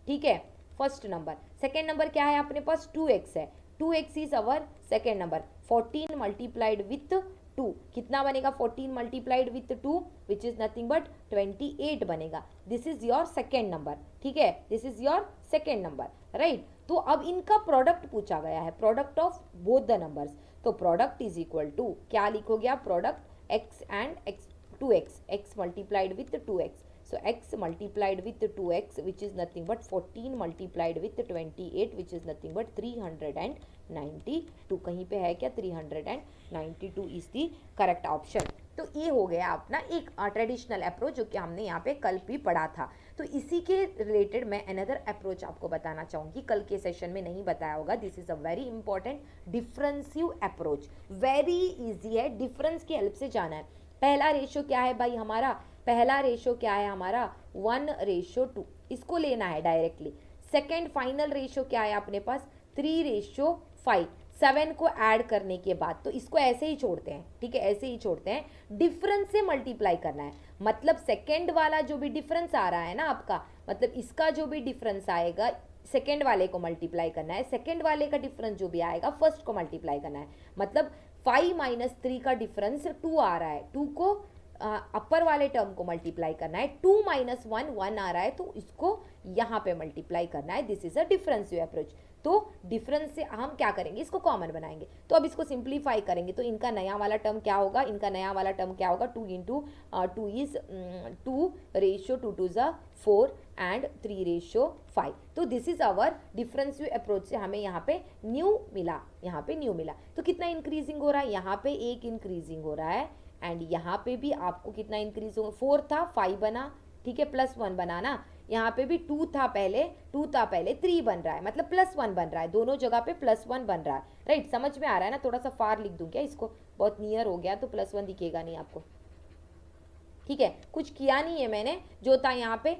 ठीक है, फर्स्ट नंबर। सेकेंड नंबर क्या है अपने पास, 2x है, 2x is our second number. 14 multiplied with 2 कितना बनेगा, 14 multiplied with 2 which is nothing but 28 बनेगा। This is your second number, ठीक है, this is your second number, right. तो अब इनका प्रोडक्ट पूछा गया है, product of both the numbers. तो प्रोडक्ट इज इक्वल टू क्या लिखोगे आप, product x and x 2x, x multiplied with 2x, so x multiplied with 2x which is nothing but 14 multiplied with 28 which is nothing but 392। कहीं पे है क्या, 392 is the correct option। तो ये हो गया अपना एक ट्रेडिशनल अप्रोच जो कि हमने यहाँ पे कल भी पढ़ा था। तो इसी के रिलेटेड मैं अनदर अप्रोच आपको बताना चाहूँगी, कल के सेशन में नहीं बताया होगा। This is a very important differential approach, very easy है, डिफरेंस की हेल्प से जाना है। पहला रेशो क्या है भाई हमारा, पहला रेशो क्या है हमारा 1:2, इसको लेना है डायरेक्टली। सेकेंड फाइनल रेशो क्या है अपने पास 3:5, 7 को ऐड करने के बाद, तो इसको ऐसे ही छोड़ते हैं, ठीक है, ऐसे ही छोड़ते हैं। डिफरेंस से मल्टीप्लाई करना है, मतलब सेकेंड वाला जो भी डिफरेंस आ रहा है ना आपका, मतलब इसका जो भी डिफरेंस आएगा सेकेंड वाले को मल्टीप्लाई करना है, सेकेंड वाले का डिफरेंस जो भी आएगा फर्स्ट को मल्टीप्लाई करना है। मतलब 5 माइनस 3 का डिफरेंस 2 आ रहा है, 2 को अपर वाले टर्म को मल्टीप्लाई करना है। 2 माइनस 1 1 आ रहा है, तो इसको यहाँ पे मल्टीप्लाई करना है। This is a differential approach. तो डिफरेंस से हम क्या करेंगे, इसको कॉमन बनाएंगे। तो अब इसको सिंप्लीफाई करेंगे, तो इनका नया वाला टर्म क्या होगा, इनका नया वाला टर्म क्या होगा, 2 इंटू 2 इज 2:2 2 ज़ा 4 एंड 3:5। तो दिस इज आवर डिफरेंसिव अप्रोच से हमें यहाँ पे न्यू मिला, यहाँ पे न्यू मिला। तो कितना इंक्रीजिंग हो रहा है, यहाँ पे 1 इंक्रीजिंग हो रहा है, एंड यहाँ पे भी आपको कितना इंक्रीज होगा, 4 था 5 बना, ठीक है, +1 बना ना। यहाँ पे भी 2 था पहले 3 बन रहा है, मतलब +1 बन रहा है, दोनों जगह पे +1 बन रहा है, राइट। समझ में आ रहा है ना, थोड़ा सा फार लिख दूं क्या इसको, बहुत नियर हो गया तो +1 दिखेगा नहीं आपको, ठीक है। कुछ किया नहीं है मैंने, जो था यहाँ पे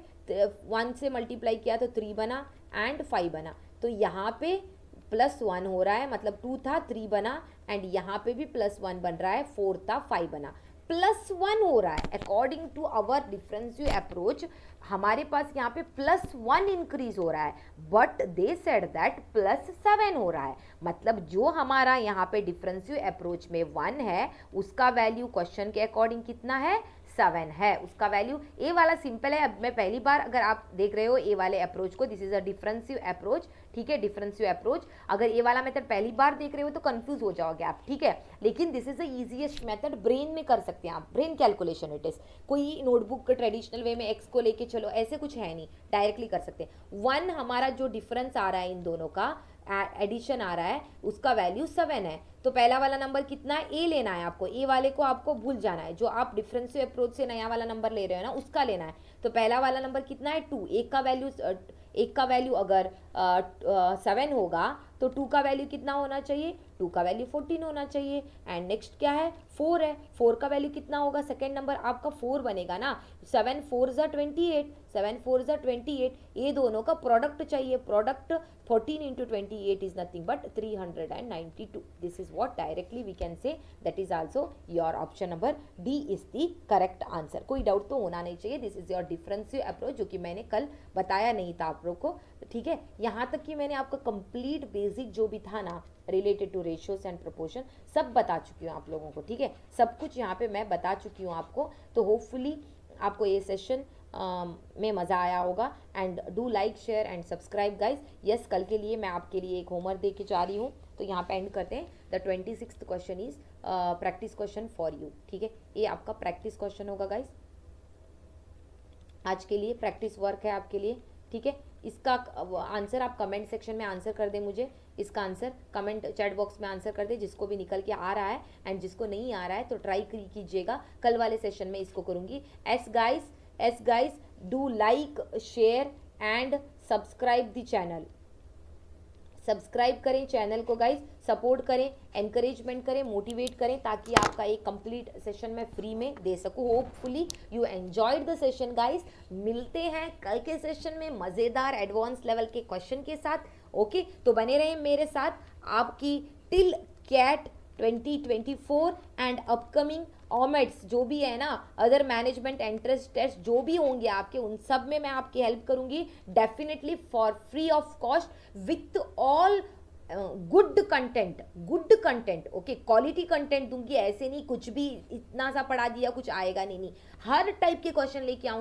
1 से मल्टीप्लाई किया तो 3 बना एंड 5 बना। तो यहाँ पे +1 हो रहा है, मतलब 2 था 3 बना, एंड यहाँ पे भी +1 बन रहा है, 4 था 5 बना, +1 हो रहा है। अकॉर्डिंग टू अवर डिफरेंसिव अप्रोच हमारे पास यहाँ पे +1 इंक्रीज हो रहा है, बट दे सेड दैट +7 हो रहा है। मतलब जो हमारा यहाँ पे डिफरेंसिव अप्रोच में 1 है, उसका वैल्यू क्वेश्चन के अकॉर्डिंग कितना है, 7 है उसका वैल्यू। ए वाला सिंपल है, अब मैं पहली बार अगर आप देख रहे हो ए वाले अप्रोच को, this is a differential approach, ठीक है, डिफरेंसिव अप्रोच। अगर ए वाला मेथड पहली बार देख रहे हो तो कंफ्यूज हो जाओगे आप, ठीक है, लेकिन this is the easiest method, brain में कर सकते हैं आप, ब्रेन कैलकुलेशन इट इज। कोई नोटबुक ट्रेडिशनल वे में एक्स को लेके चलो ऐसे कुछ है नहीं, डायरेक्टली कर सकते हैं। 1 हमारा जो डिफरेंस आ रहा है इन दोनों का, एडिशन आ रहा है, उसका वैल्यू 7 है। तो पहला वाला नंबर कितना है, ए लेना है आपको, ए वाले को आपको भूल जाना है, जो आप डिफरेंसिव अप्रोच से नया वाला नंबर ले रहे हो ना उसका लेना है। तो पहला वाला नंबर कितना है 2, एक का वैल्यू अगर 7 होगा तो 2 का वैल्यू कितना होना चाहिए, 2 का वैल्यू 14 होना चाहिए। एंड नेक्स्ट क्या है 4 है, 4 का वैल्यू कितना होगा, सेकेंड नंबर आपका 4 बनेगा ना, 7 4 ज़ा 28, 7 4 ज़ा 28, ये दोनों का प्रोडक्ट चाहिए, product 14 into 28 is nothing but 392। This is what directly we can say, that is also your option number d is the correct answer. कोई डाउट तो होना नहीं चाहिए, this is your differential approach, जो कि मैंने कल बताया नहीं था आप लोग को, ठीक है। यहाँ तक कि मैंने आपका कंप्लीट बेसिक जो भी था ना related to ratios and proportion सब बता चुकी हूँ आप लोगों को, ठीक है, सब कुछ यहाँ पे मैं बता चुकी हूँ आपको। तो होपफुली आपको ये सेशन में मज़ा आया होगा, and do like share and subscribe guys. Yes, कल के लिए मैं आपके लिए एक होमवर्क दे के जा रही हूँ, तो यहाँ पे एंड करते हैं। The 26th question is practice question for you, ठीक है, ये आपका प्रैक्टिस क्वेश्चन होगा गाइज, आज के लिए प्रैक्टिस वर्क है आपके लिए, ठीक है। इसका आंसर आप कमेंट सेक्शन में आंसर कर दे मुझे, इसका आंसर कमेंट चैट बॉक्स में आंसर कर दे, जिसको भी निकल के आ रहा है, एंड जिसको नहीं आ रहा है तो ट्राई कीजिएगा, कल वाले सेशन में इसको करूँगी। S guys do like share and subscribe the channel, subscribe करें चैनल को गाइज, सपोर्ट करें, एनकरेजमेंट करें, मोटिवेट करें, ताकि आपका एक कंप्लीट सेशन मैं फ्री में दे सकूं। Hopefully you enjoyed the session guys. मिलते हैं कल के सेशन में मज़ेदार एडवांस लेवल के क्वेश्चन के साथ। ओके, तो बने रहें मेरे साथ। आपकी टिल कैट 2024 एंड अपकमिंग ऑमेट्स जो भी है ना, अदर मैनेजमेंट एंट्रेंस टेस्ट जो भी होंगे आपके, उन सब में मैं आपकी हेल्प करूंगी definitely for free of cost with all good content. Okay, quality content दूंगी, ऐसे नहीं कुछ भी इतना सा पढ़ा दिया कुछ आएगा नहीं, हर टाइप के क्वेश्चन लेके आऊंगी।